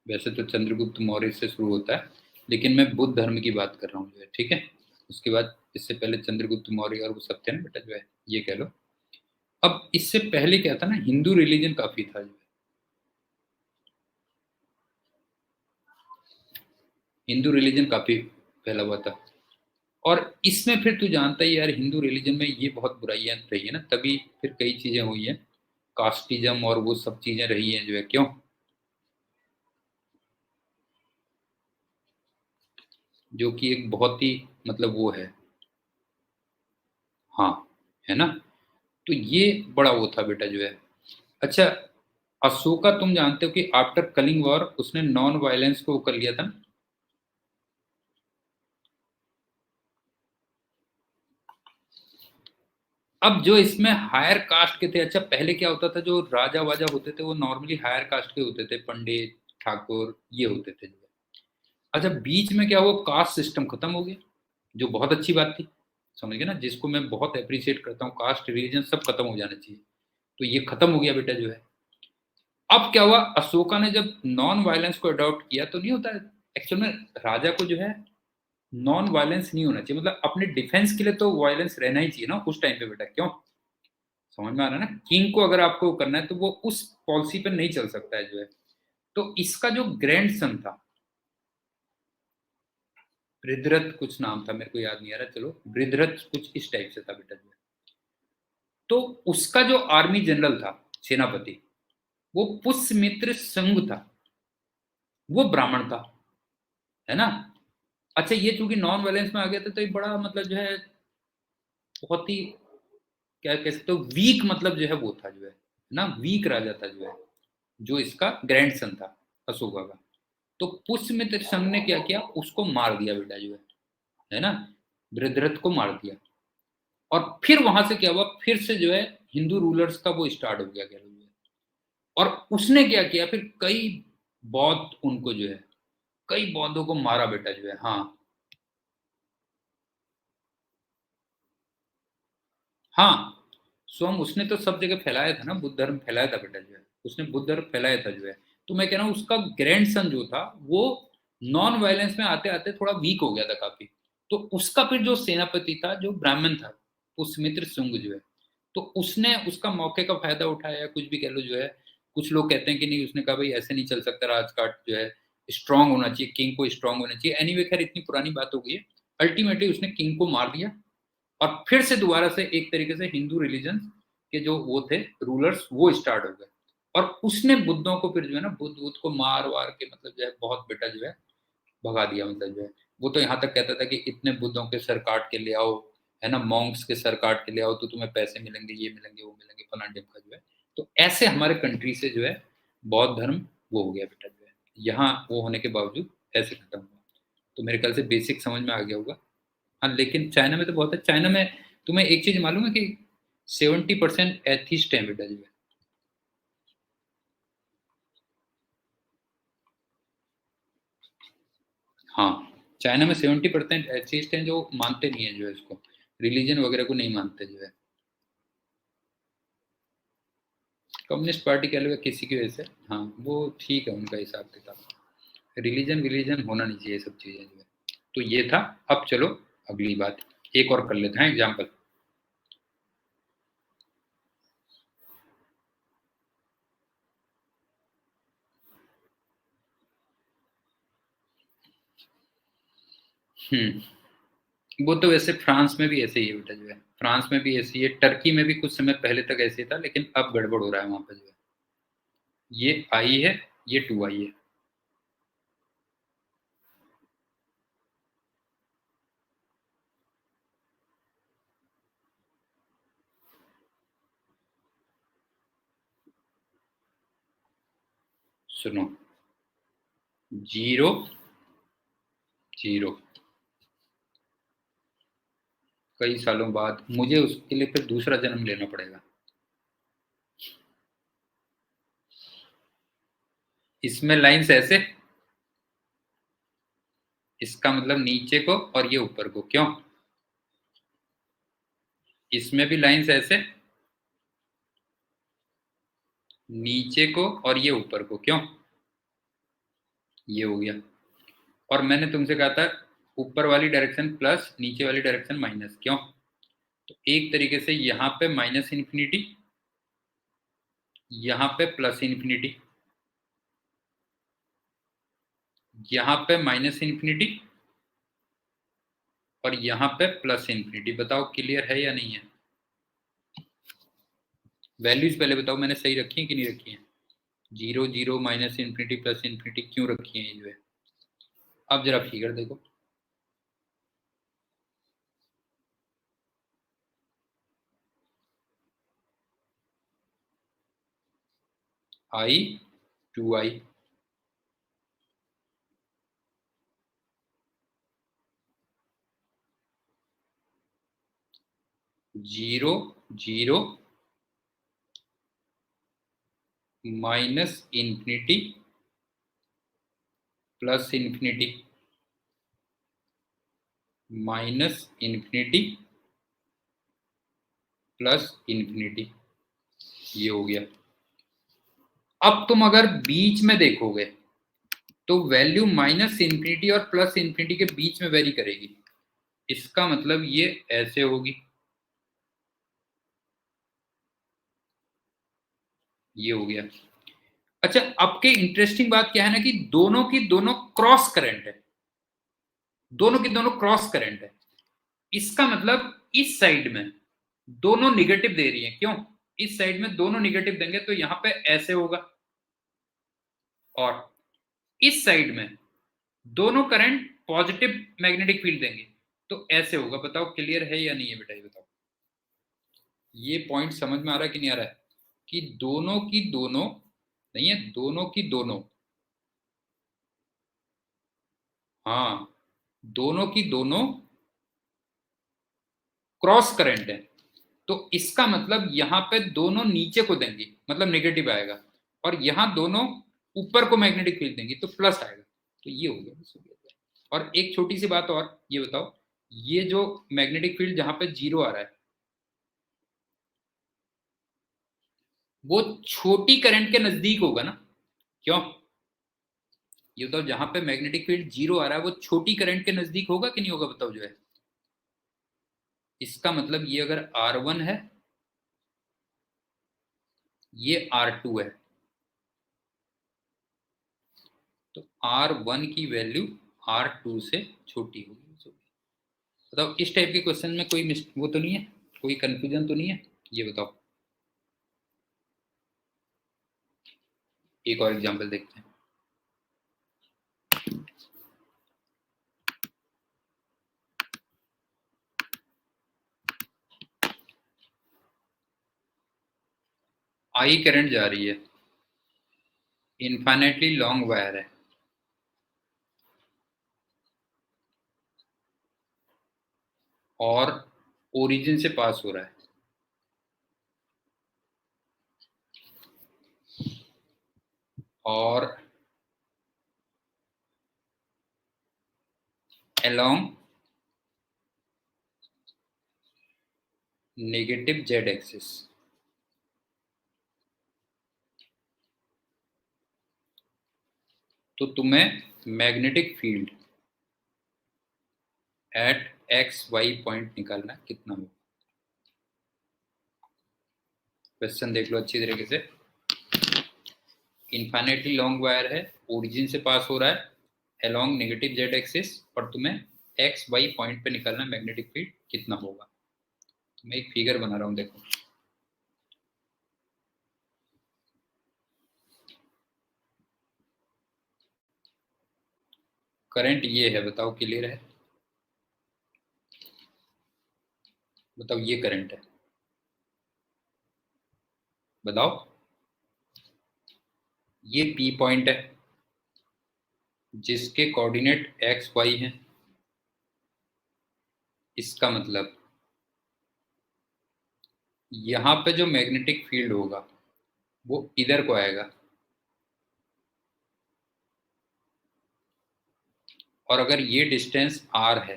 वैसे तो चंद्रगुप्त मौर्य से शुरू होता है, लेकिन मैं बुद्ध धर्म की बात कर रहा हूँ जो है, ठीक है, उसके बाद इससे पहले चंद्रगुप्त मौर्य और वो सब थे ना बेटा जो है, ये कह लो। अब इससे पहले क्या था ना, हिंदू रिलीजन काफी था जो है, हिंदू रिलीजन काफी फैला हुआ था, और इसमें फिर तू जानता ही यार, हिंदू रिलीजन में ये बहुत बुराइयां रही है ना, तभी फिर कई चीजें हुई हैं, कास्टिज्म और वो सब चीजें रही हैं जो है, क्यों? जो कि एक बहुत ही मतलब वो है, हाँ, है ना, तो ये बड़ा वो था बेटा जो है। अच्छा, अशोका तुम जानते हो कि आफ्टर कलिंग वॉर उसने नॉन वायलेंस को कर लिया था ना, अब जो इसमें हायर कास्ट के थे, अच्छा पहले क्या होता था, जो राजा वाजा होते थे वो नॉर्मली हायर कास्ट के होते थे, पंडित ठाकुर ये होते थे। अच्छा बीच में क्या वो कास्ट सिस्टम खत्म हो गया, जो बहुत अच्छी बात थी, समझ गए ना, जिसको मैं बहुत अप्रिशिएट करता हूँ, कास्ट रिलीजन सब खत्म हो जाना चाहिए, तो ये खत्म हो गया बेटा जो है। अब क्या हुआ, अशोका ने जब नॉन वायलेंस को अडॉप्ट किया, तो नहीं होता एक्चुअल में, राजा को जो है नॉन वायलेंस नहीं होना चाहिए, मतलब अपने डिफेंस के लिए तो वायलेंस रहना ही चाहिए ना उस टाइम पे बेटा, क्यों, समझ में आ रहा है ना, किंग को अगर आपको करना है तो वो उस पॉलिसी पे नहीं चल सकता है जो है। तो इसका जो ग्रैंड सन था, बृहद्रथ कुछ नाम था, मेरे को याद नहीं आ रहा, चलो बृहद्रथ कुछ इस टाइप से था बेटा जो है। तो उसका जो आर्मी जनरल था, सेनापति, वो पुष्यमित्र संघ था, वो ब्राह्मण था, है ना। अच्छा ये चूंकि नॉन वायलेंस में आ गया था, तो ये बड़ा मतलब जो है बहुत ही, क्या कह सकते हो, वीक मतलब जो है वो था जो है ना, वीक राजा था जो है, जो इसका ग्रैंड सन था अशोका का। तो पुष्यमित्र संघ ने क्या किया, उसको मार दिया बेटा जो है ना, बृहद्रथ को मार दिया। और फिर वहां से क्या हुआ, फिर से जो है हिंदू रूलर्स का वो स्टार्ट हो गया, कह लो जो है। और उसने क्या किया, फिर कई बौद्ध उनको जो है, कई बौद्धों को मारा बेटा जो है, हाँ। हाँ स्वयं उसने तो सब जगह फैलाया था ना, बुद्ध धर्म फैलाया था बेटा जो है, उसने बुद्ध धर्म फैलाया था जो है। तो मैं कह रहा हूँ उसका ग्रैंड सन जो था वो नॉन वायलेंस में आते आते थोड़ा वीक हो गया था काफी। तो उसका फिर जो सेनापति था, जो ब्राह्मण था, पुष्यमित्र शुंग जो है, तो उसने उसका मौके का फायदा उठाया, कुछ भी कह लो जो है। कुछ लोग कहते हैं कि नहीं, उसने कहा भाई ऐसे नहीं चल सकता, राजकाट जो है स्ट्रांग होना चाहिए, किंग को स्ट्रांग होना चाहिए, एनीवे खैर इतनी पुरानी बात हो गई है। अल्टीमेटली उसने किंग को मार दिया, और फिर से दोबारा से एक तरीके से हिंदू रिलीजन के जो वो थे रूलर्स, वो स्टार्ट हो गए। और उसने बुद्धों को फिर जो है ना, बुद्ध बुद्ध को मार वार के मतलब जो है बहुत बेटा जो है भगा दिया, मतलब जो है। वो तो यहाँ तक कहता था कि इतने बुद्धों के सर काट के ले आओ, है ना, मॉन्क्स के सर काट के ले आओ तो तुम्हें पैसे मिलेंगे, ये मिलेंगे वो मिलेंगे, फला ढिमका जो है। तो ऐसे हमारे कंट्री से जो है बौद्ध धर्म वो हो गया बेटा जो है, यहाँ वो होने के बावजूद ऐसे खत्म हुआ। तो मेरे ख्याल से बेसिक समझ में आ गया होगा। हाँ लेकिन चाइना में तो बहुत है, चाइना में तुम्हें एक चीज मालूम है कि 70% एथिस्ट है बेटा जो है। हाँ चाइना में 70% एथिस्ट हैं, जो मानते नहीं है जो है इसको, रिलीजन वगैरह को नहीं मानते जो है। कम्युनिस्ट पार्टी कह लो किसी की वजह से, हाँ वो ठीक है उनका हिसाब किताब, रिलीजन विलीजन होना नहीं चाहिए, सब चीजें जो है। तो ये था। अब चलो अगली बात, एक और कर लेते हैं एग्जाम्पल। वो तो वैसे फ्रांस में भी ऐसे ही है बेटा जो है, फ्रांस में भी ऐसे ही है, टर्की में भी कुछ समय पहले तक ऐसे ही था, लेकिन अब गड़बड़ हो रहा है वहां पर जो है। ये आई है, ये टू आई है। सुनो, जीरो जीरो, कई सालों बाद मुझे उसके लिए फिर दूसरा जन्म लेना पड़ेगा। इसमें लाइंस ऐसे, इसका मतलब नीचे को और ये ऊपर को, क्यों, इसमें भी लाइंस ऐसे, नीचे को और ये ऊपर को, क्यों, ये हो गया। और मैंने तुमसे कहा था ऊपर वाली डायरेक्शन प्लस, नीचे वाली डायरेक्शन माइनस, क्यों। तो एक तरीके से यहाँ पे माइनस इन्फिनिटी, यहाँ पे प्लस इन्फिनिटी, यहाँ पे माइनस इन्फिनिटी, और यहाँ पे प्लस इन्फिनिटी। बताओ क्लियर है या नहीं है। वैल्यूज पहले बताओ मैंने सही रखी है कि नहीं रखी है। Zero zero minus infinity plus infinity क्यों रखी है ये जो है। अब जरा फिगर देखो, I two I, zero 0 minus infinity plus infinity minus infinity plus infinity, ये हो गया। अब तुम अगर बीच में देखोगे तो वैल्यू माइनस इन्फिनिटी और प्लस इन्फिनिटी के बीच में वेरी करेगी, इसका मतलब ये ऐसे होगी, ये हो गया। अच्छा, अब के इंटरेस्टिंग बात क्या है ना कि दोनों की दोनों क्रॉस करंट है, दोनों की दोनों क्रॉस करंट है। इसका मतलब इस साइड में दोनों निगेटिव दे रही है, क्यों? इस साइड में दोनों निगेटिव देंगे तो यहां पे ऐसे होगा, और इस साइड में दोनों करंट पॉजिटिव मैग्नेटिक फील्ड देंगे तो ऐसे होगा। बताओ क्लियर है या नहीं है बेटा, ये बताओ। ये पॉइंट समझ में आ रहा है कि नहीं आ रहा है कि दोनों की दोनों नहीं है, दोनों की दोनों, हाँ, दोनों की दोनों क्रॉस करंट है, तो इसका मतलब यहां पे दोनों नीचे को देंगी मतलब नेगेटिव आएगा, और यहां दोनों ऊपर को मैग्नेटिक फील्ड देंगी तो प्लस आएगा, तो ये हो गया, बस हो गया। और एक छोटी सी बात और, ये बताओ, ये जो मैग्नेटिक फील्ड जहां पे 0 आ रहा है वो छोटी करंट के नजदीक होगा ना, क्यों? ये बताओ, जहां पे मैग्नेटिक फील्ड 0 आ रहा है वो छोटी करंट के नजदीक होगा कि नहीं होगा, बताओ जो है। इसका मतलब ये अगर R1 है, ये R2 है, तो R1 की वैल्यू R2 से छोटी होगी। बताओ इस टाइप के क्वेश्चन में कोई वो तो नहीं है, कोई कंफ्यूजन तो नहीं है, ये बताओ। एक और एग्जांपल देखते हैं। आई करंट जा रही है, इनफाइनेटली लॉन्ग वायर है, और ओरिजिन से पास हो रहा है, और along नेगेटिव जेड एक्सिस। तो तुम्हें magnetic field at X Y point निकालना है, कितना होगा। क्वेश्चन देख लो अच्छी तरीके से। इनफाइनेटली लॉन्ग वायर है, ओरिजिन से पास हो रहा है along नेगेटिव जेड एक्सिस, और तुम्हें एक्स वाई पॉइंट पे निकालना है मैग्नेटिक फील्ड कितना होगा। तो मैं एक फिगर बना रहा हूं, देखो। करंट ये है, बताओ क्लियर है, बताओ ये करंट है, बताओ। ये पी पॉइंट है जिसके कोऑर्डिनेट एक्स वाई हैं, इसका मतलब यहां पे जो मैग्नेटिक फील्ड होगा वो इधर को आएगा, और अगर ये डिस्टेंस r है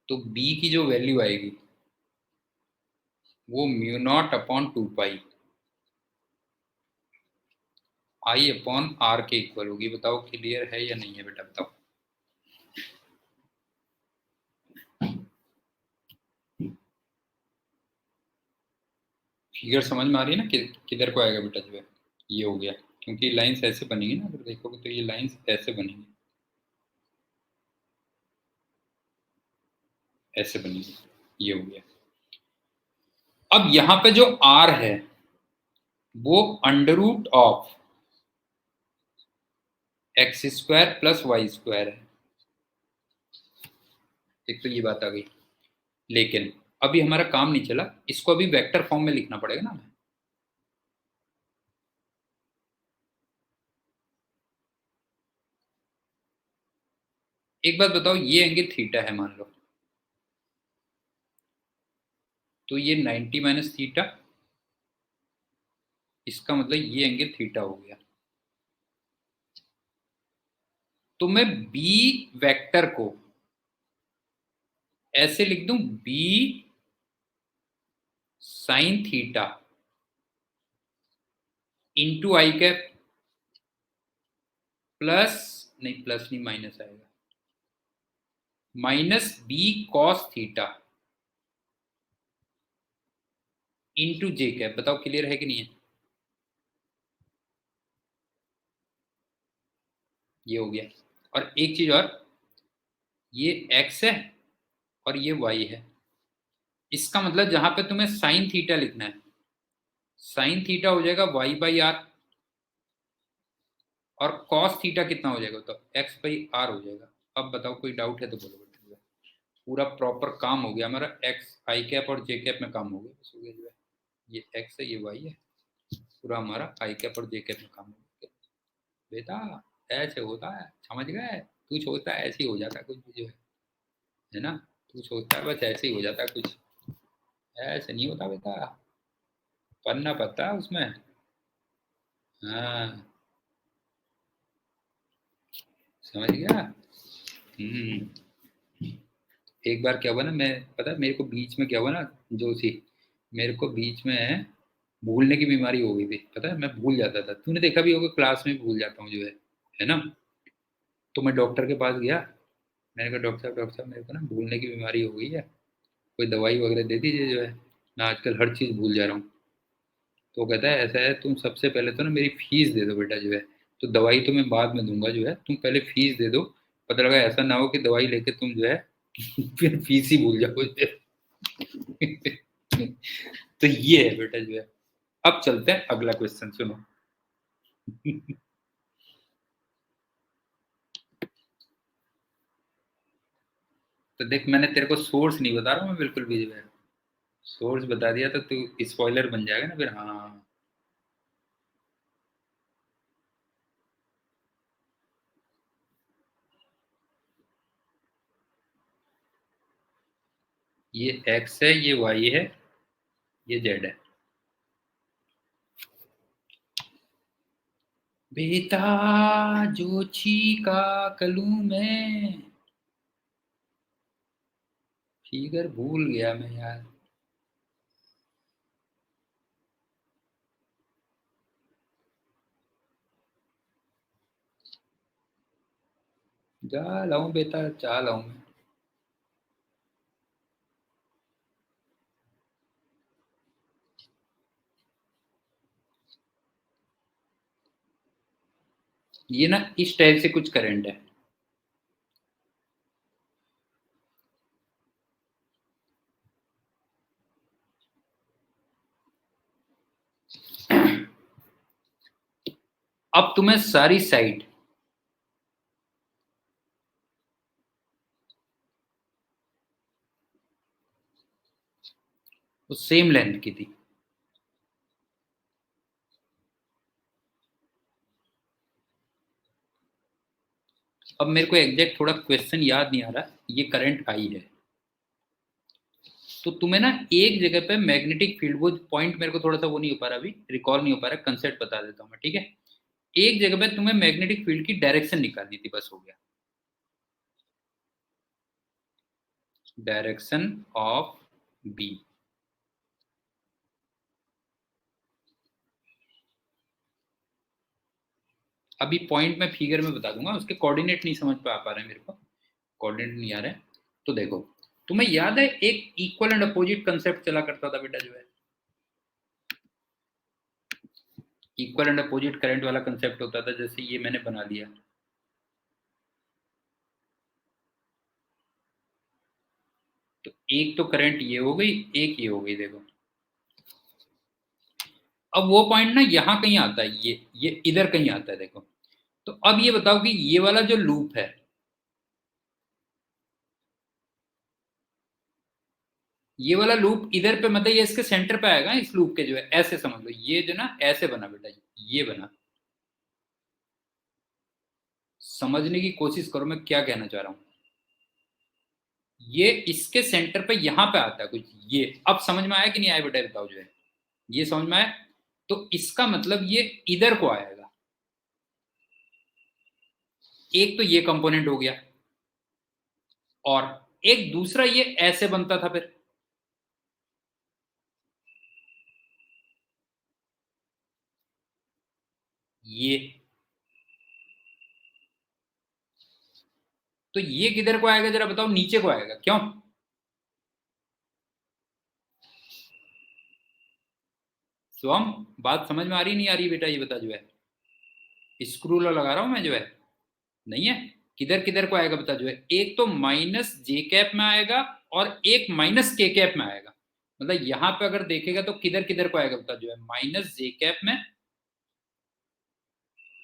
तो b की जो वैल्यू आएगी वो mu naught upon 2 pi I upon R के इक्वल होगी। बताओ क्लियर है या नहीं है बेटा, बताओ। फिगर समझ में आ रही है ना किधर को आएगा बेटा, जो है ये हो गया, क्योंकि लाइंस ऐसे बनेगी ना, अगर देखोगे तो ये लाइंस ऐसे बनेगी, ऐसे बनेगी, ये हो गया। अब यहां पे जो r है वो under root of X square plus Y square है। एक तो ये बात आ गई, लेकिन अभी हमारा काम नहीं चला, इसको अभी वेक्टर फॉर्म में लिखना पड़ेगा ना हमें। एक बात बताओ, ये एंगल थीटा है मान लो, तो ये 90 माइनस थीटा, इसका मतलब ये एंगल थीटा हो गया। तो मैं बी वेक्टर को ऐसे लिख दूं, B sine theta into I cap plus, नहीं प्लस नहीं माइनस आएगा, minus B cos theta into J cap. बताओ क्लियर है कि नहीं है? ये हो गया। और एक चीज और, ये x है और ये y है। इसका मतलब जहां पे तुम्हें साइन थीटा लिखना है, साइन थीटा हो जाएगा y बाई आर, और कॉस थीटा कितना हो जाएगा? तो x बाई आर हो जाएगा। अब बताओ कोई डाउट है तो बोलो बेटा। पूरा प्रॉपर काम हो गया हमारा, एक्स आई कैप और जे कैप में काम हो गया, बस हो गया जो है। ये x है, ये y है, पूरा हमारा आई कैप और जे कैप में काम हो गया। बेटा ऐसे होता है, समझ गए? तू सोचता है ऐसे ही हो जाता है कुछ भी जो है ना, तू सोचता है बस ऐसे ही हो जाता है कुछ, ऐसे नहीं होता बेटा, पढ़ना पड़ता है उसमें। हाँ, समझ गया। एक बार क्या हुआ ना, मैं पता है मेरे को बीच में क्या हुआ ना जोशी, मेरे को बीच में भूलने की बीमारी हो गई थी। पता है मैं भूल जाता था, तूने देखा भी होगा क्लास में भूल जाता हूँ जो है ना। तो मैं डॉक्टर के पास गया, मैंने कहा डॉक्टर साहब मेरे को ना भूलने की बीमारी हो गई है, कोई दवाई वगैरह दे दीजिए जो है, मैं आजकल हर चीज़ भूल जा रहा हूँ। तो कहता है ऐसा है, तुम सबसे पहले तो ना मेरी फीस दे दो बेटा जो है, तो दवाई तो मैं बाद में दूंगा जो है, तुम पहले फीस दे दो। पता लगा ऐसा ना हो कि दवाई लेके तुम जो है फिर फीस ही भूल जाओ जो है। तो ये है बेटा जो है। अब चलते हैं अगला क्वेश्चन, सुनो। तो देख मैंने तेरे को सोर्स नहीं बता रहा हूँ मैं बिल्कुल भी जो है, सोर्स बता दिया तो तू स्पॉइलर बन जाएगा ना फिर। हाँ, ये एक्स है, ये वाई है, ये जेड है। बेटा जो का कलू में, फिगर भूल गया मैं यार। जा लाऊं बेटा, चाह लाऊं मैं। ये ना इस टाइप से कुछ करंट है। अब तुम्हें सारी साइड वो सेम लेंथ की थी। अब मेरे को एग्जैक्ट थोड़ा क्वेश्चन याद नहीं आ रहा, ये करंट आई है, तो तुम्हें ना एक जगह पे मैग्नेटिक फील्ड, वो पॉइंट मेरे को थोड़ा सा वो नहीं हो पा रहा, अभी रिकॉल नहीं हो पा रहा, कंसेप्ट बता देता हूँ मैं, ठीक है। एक जगह पे तुम्हें मैग्नेटिक फील्ड की डायरेक्शन निकालनी थी, बस हो गया। Direction of B. अभी पॉइंट मैं फिगर में बता दूंगा, उसके कोऑर्डिनेट नहीं समझ पा रहे हैं मेरे को, कोऑर्डिनेट नहीं आ रहे हैं। तो देखो, तुम्हें याद है एक इक्वल एंड अपोजिट कंसेप्ट चला करता था बेटा जो है, इक्वल एंड अपोजिट करंट वाला कंसेप्ट होता था, जैसे ये मैंने बना लिया, तो एक तो करंट ये हो गई, एक ये हो गई, देखो। अब वो पॉइंट ना यहाँ कहीं आता है, ये इधर कहीं आता है, देखो। तो अब ये बताओ कि ये वाला जो लूप है, ये वाला लूप इधर पे मतलब ये इसके सेंटर पे आएगा, इस लूप के जो है, ऐसे समझ लो, ये जो ना ऐसे बना बेटा, ये बना। समझने की कोशिश करो मैं क्या कहना चाह रहा हूं। ये इसके सेंटर पे यहां पे आता है कुछ, ये अब समझ में आया कि नहीं आया बेटा बताओ जो है, ये समझ में आया। तो इसका मतलब ये इधर को आएगा, एक तो ये कंपोनेंट हो गया, और एक दूसरा ये ऐसे बनता था फिर, ये, तो ये किधर को आएगा जरा बताओ, नीचे को आएगा, क्यों? शिवम, बात समझ में आ रही नहीं आ रही बेटा, ये बता जो है, स्क्रू लगा रहा हूं मैं जो है, नहीं है, किधर किधर को आएगा बता जो है, एक तो माइनस जे कैप में आएगा और एक माइनस के कैप में आएगा। मतलब यहां पे अगर देखेगा तो किधर किधर को आएगा बता जो है, माइनस जे कैप में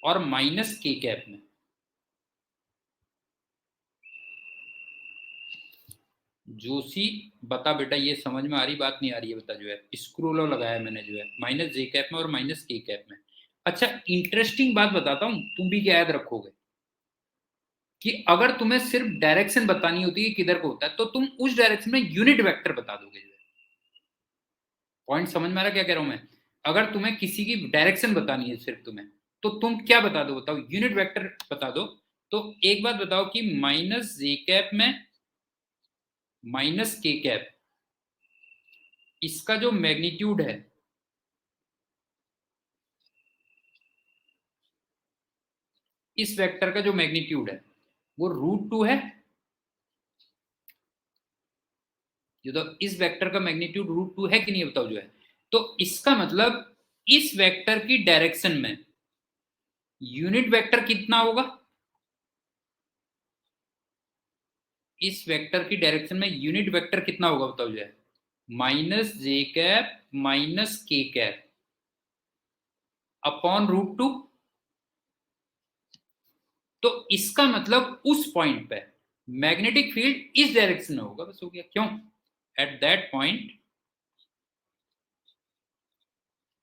और माइनस के कैप में। जोशी बता बेटा, ये समझ में आ रही बात नहीं आ रही है बता जो है, स्क्रू लॉ लगाया मैंने जो है, माइनस जे कैप में और माइनस के कैप में। अच्छा इंटरेस्टिंग बात बताता हूं, तुम भी क्या याद रखोगे कि अगर तुम्हें सिर्फ डायरेक्शन बतानी होती है किधर को होता है, तो तुम उस डायरेक्शन में यूनिट वेक्टर बता दोगे जो है। पॉइंट समझ में आ रहा क्या कह रहा हूं मैं? अगर तुम्हें किसी की डायरेक्शन बतानी है सिर्फ तुम्हें, तो तुम क्या बता दो बताओ, यूनिट वेक्टर बता दो। तो एक बात बताओ कि माइनस जे कैप में माइनस के कैप, इसका जो मैग्नीट्यूड है, इस वेक्टर का जो मैग्नीट्यूड है वो √2 है। जो तो इस वेक्टर का मैग्नीट्यूड √2 है कि नहीं बताओ जो है। तो इसका मतलब इस वेक्टर की डायरेक्शन में यूनिट वेक्टर कितना होगा, इस वेक्टर की डायरेक्शन में यूनिट वेक्टर कितना होगा बताओ जो है, माइनस जे कैप माइनस के कैप अपॉन √2। तो इसका मतलब उस पॉइंट पे मैग्नेटिक फील्ड इस डायरेक्शन में होगा, बस हो गया, क्यों? At that point,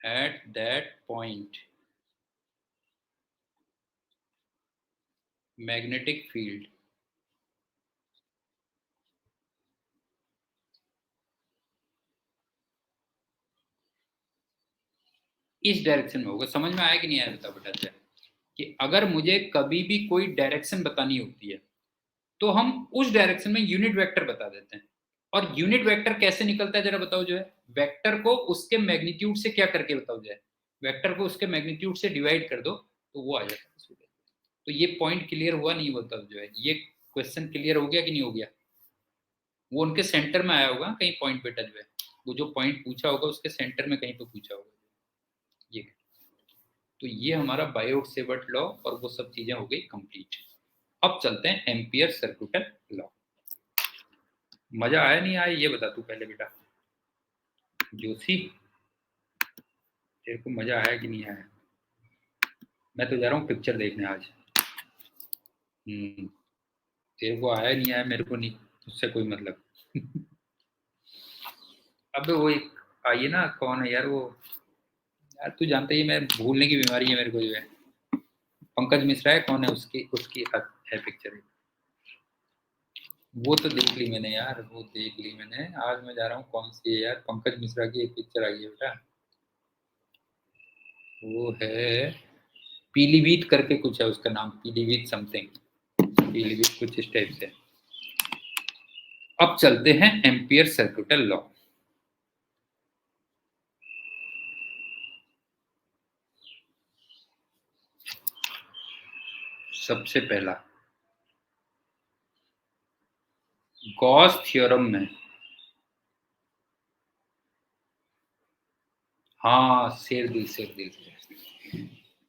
at that point magnetic field इस डायरेक्शन में होगा। समझ में आया कि नहीं आया बता बेटा जरा, कि अगर मुझे कभी भी कोई डायरेक्शन बतानी होती है तो हम उस डायरेक्शन में यूनिट वेक्टर बता देते हैं। और यूनिट वेक्टर कैसे निकलता है जरा बताओ जो है, वेक्टर को उसके मैग्नीट्यूड से क्या करके बताओ जो है, वेक्टर को उसके मैग्नीट्यूड से डिवाइड कर दो तो वो आ जाता है। तो ये पॉइंट क्लियर हुआ नहीं बताओ जो है, ये क्वेश्चन क्लियर हो गया कि नहीं हो गया? वो उनके सेंटर में आया होगा कहीं पॉइंट पे टच है, वो जो पॉइंट पूछा होगा उसके सेंटर में कहीं पे पूछा होगा ये। तो ये हमारा बायोट सेवर्ट लॉ और वो सब चीजें हो गई कंप्लीट। अब चलते हैं एम्पियर सर्कुलर लॉ। मजा आया नहीं आया ये बता तू पहले बेटा जोशी, तेरे को मजा आया कि नहीं आया? मैं तो जा रहा हूँ पिक्चर देखने आज। तेरे को आया नहीं आया मेरे को नहीं, उससे कोई मतलब। अब वो एक आइए ना, कौन है यार वो, यार तू जानता ही है, मैं भूलने की बीमारी है मेरे को जो है। पंकज मिश्रा है, कौन है उसकी उसकी है पिक्चर। वो तो देख ली मैंने यार, वो देख ली मैंने। आज मैं जा रहा हूँ, कौन सी है यार, पंकज मिश्रा की एक पिक्चर आई है बेटा, वो है पीलीभीत करके कुछ है उसका नाम, पीलीभीत समथिंग, पीलीभीत कुछ इस टाइप से। अब चलते हैं एम्पियर सर्कुलर लॉ। सबसे पहला गॉस थ्योरम में, हाँ शेरदिल शेरदिल।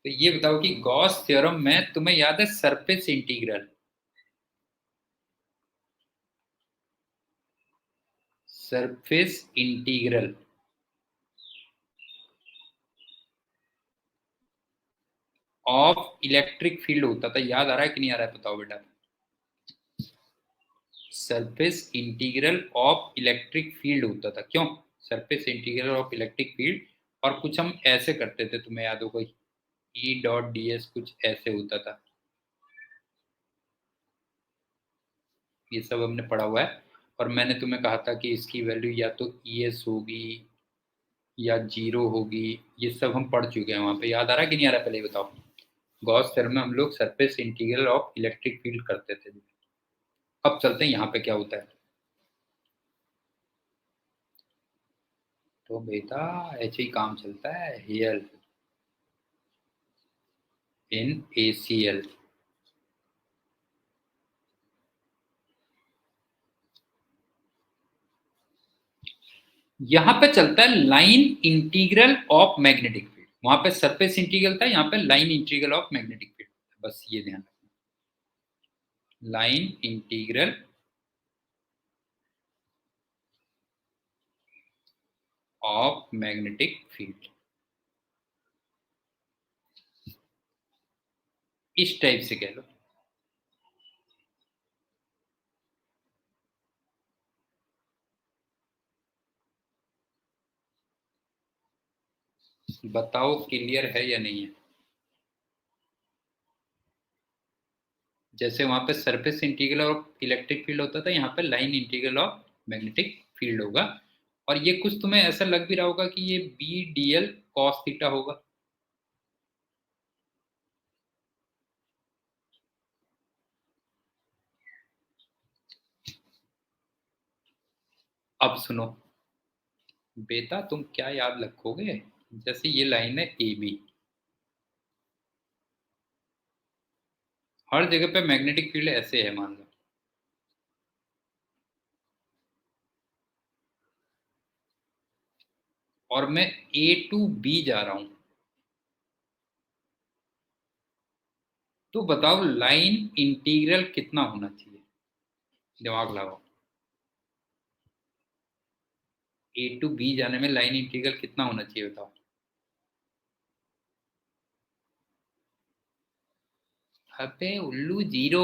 तो ये बताओ कि गॉस थ्योरम में तुम्हें याद है surface integral, surface integral of electric field होता था, याद आ रहा है कि नहीं आ रहा है बताओ बेटा? Surface integral of electric field होता था, क्यों? Surface integral of electric field, और कुछ हम ऐसे करते थे, तुम्हें याद होगा, E.ds कुछ ऐसे होता था, ये सब हमने पढ़ा हुआ है। और मैंने तुम्हें कहा था कि इसकी वैल्यू या तो ES होगी या 0 होगी, ये सब हम पढ़ चुके हैं वहां पे। याद आ रहा है कि नहीं आ रहा, पहले ही बताओ। गॉस थ्योरम में हम लोग surface integral of electric field करते थे। अब चलते हैं यहाँ पे क्या होता है। तो बेटा ऐसे ही काम चलता है। हियर इन ACL यहां पे चलता है line integral of magnetic field. वहां पे सरफेस इंटीग्रल था, यहाँ पे line integral of magnetic field. बस ये ध्यान रखना, line integral of magnetic field इस टाइप से कह लो। बताओ क्लियर है या नहीं है। जैसे वहां पे surface integral of electric field होता था, यहाँ पे line integral of magnetic field होगा। और ये कुछ तुम्हें ऐसा लग भी रहा होगा कि ये BDL cos थीटा होगा। अब सुनो बेटा, तुम क्या याद रखोगे। जैसे ये लाइन है AB, हर जगह पे मैग्नेटिक फील्ड ऐसे है मान लो, और मैं A to B जा रहा हूं। तो बताओ लाइन इंटीग्रल कितना होना चाहिए, दिमाग लगाओ। A to B जाने में लाइन इंटीग्रल कितना होना चाहिए बताओ। अबे उल्लू, 0।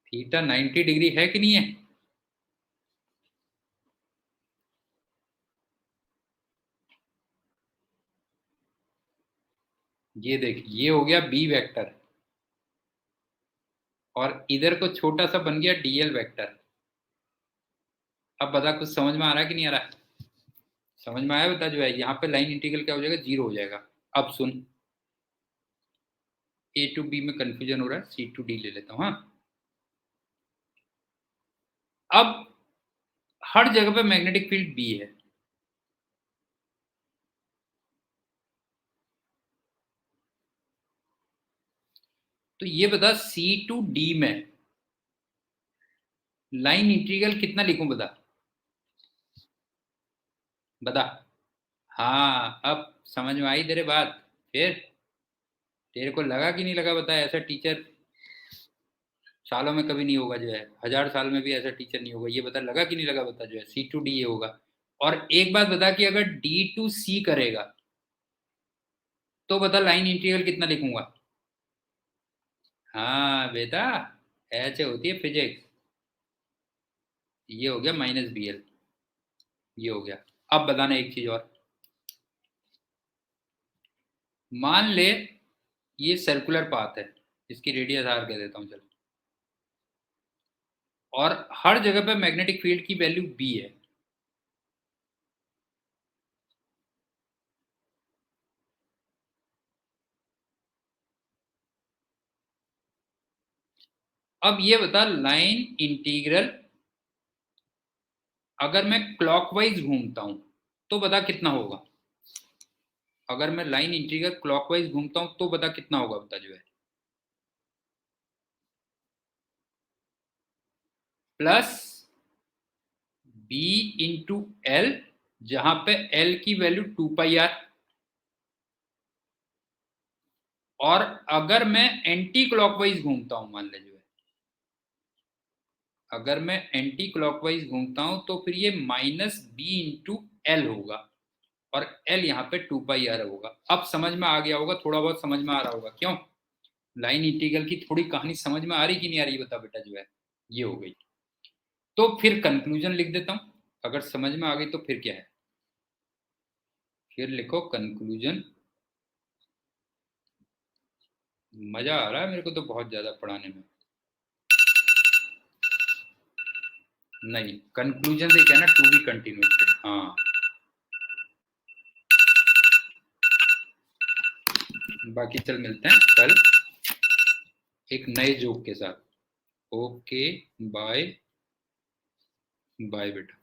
थीटा 90 डिग्री है कि नहीं है। ये देख, ये हो गया B वेक्टर, और इधर को छोटा सा बन गया DL वेक्टर। अब बता कुछ समझ में आ रहा है कि नहीं आ रहा। समझ में आया बता। जो है यहाँ पे लाइन इंटीग्रल क्या हो जाएगा, 0 हो जाएगा। अब सुन, A to B में कंफ्यूजन हो रहा है, C to D ले लेता हूँ। हाँ, अब हर जगह पे मैग्नेटिक फील्ड B है। तो ये बता C to D में लाइन इंटीग्रल कितना लिखूं, बता बता। हाँ, अब समझ में आई तेरे बात। फिर तेरे को लगा कि नहीं लगा बता। ऐसा टीचर सालों में कभी नहीं होगा, जो है 1000 साल में भी ऐसा टीचर नहीं होगा। ये बता लगा कि नहीं लगा बता। जो है C to D ये होगा। और एक बात बता कि अगर D to C करेगा तो बता लाइन इंटीग्रल कितना लिखूंगा। हाँ बेटा, ऐसे होती है फिजिक्स। ये हो गया -BL, ये हो गया। अब बताना एक चीज और। मान ले ये सर्कुलर पाथ है, इसकी रेडियस R कह देता हूँ चल, और हर जगह पे मैग्नेटिक फील्ड की वैल्यू B है। अब ये बता लाइन इंटीग्रल अगर मैं क्लॉकवाइज घूमता हूं तो बता कितना होगा। अगर मैं लाइन इंटीग्रल क्लॉकवाइज घूमता हूं तो बता कितना होगा बता। जो है प्लस B/L, जहां पे L की वैल्यू 2πr। और अगर मैं एंटी क्लॉकवाइज घूमता हूं मान ले, जो है अगर मैं एंटी क्लॉकवाइज घूमता हूं तो फिर ये -B/L होगा, और L यहाँ पे 2πr होगा। अब समझ में आ गया होगा, थोड़ा बहुत समझ में आ रहा होगा। क्यों, लाइन इंटीग्रल की थोड़ी कहानी समझ में आ रही कि नहीं आ रही बता बेटा। जो है ये हो गई। तो फिर कंक्लूजन लिख देता हूं, अगर समझ में आ गई तो फिर क्या है। फिर लिखो कंक्लूजन। मजा आ रहा है मेरे को तो बहुत ज्यादा पढ़ाने में। नहीं, कंक्लूजन से क्या ना, टू बी कंटिन्यूड। हाँ, बाकी चल मिलते हैं कल एक नए जोक के साथ। ओके, बाय बाय बेटा।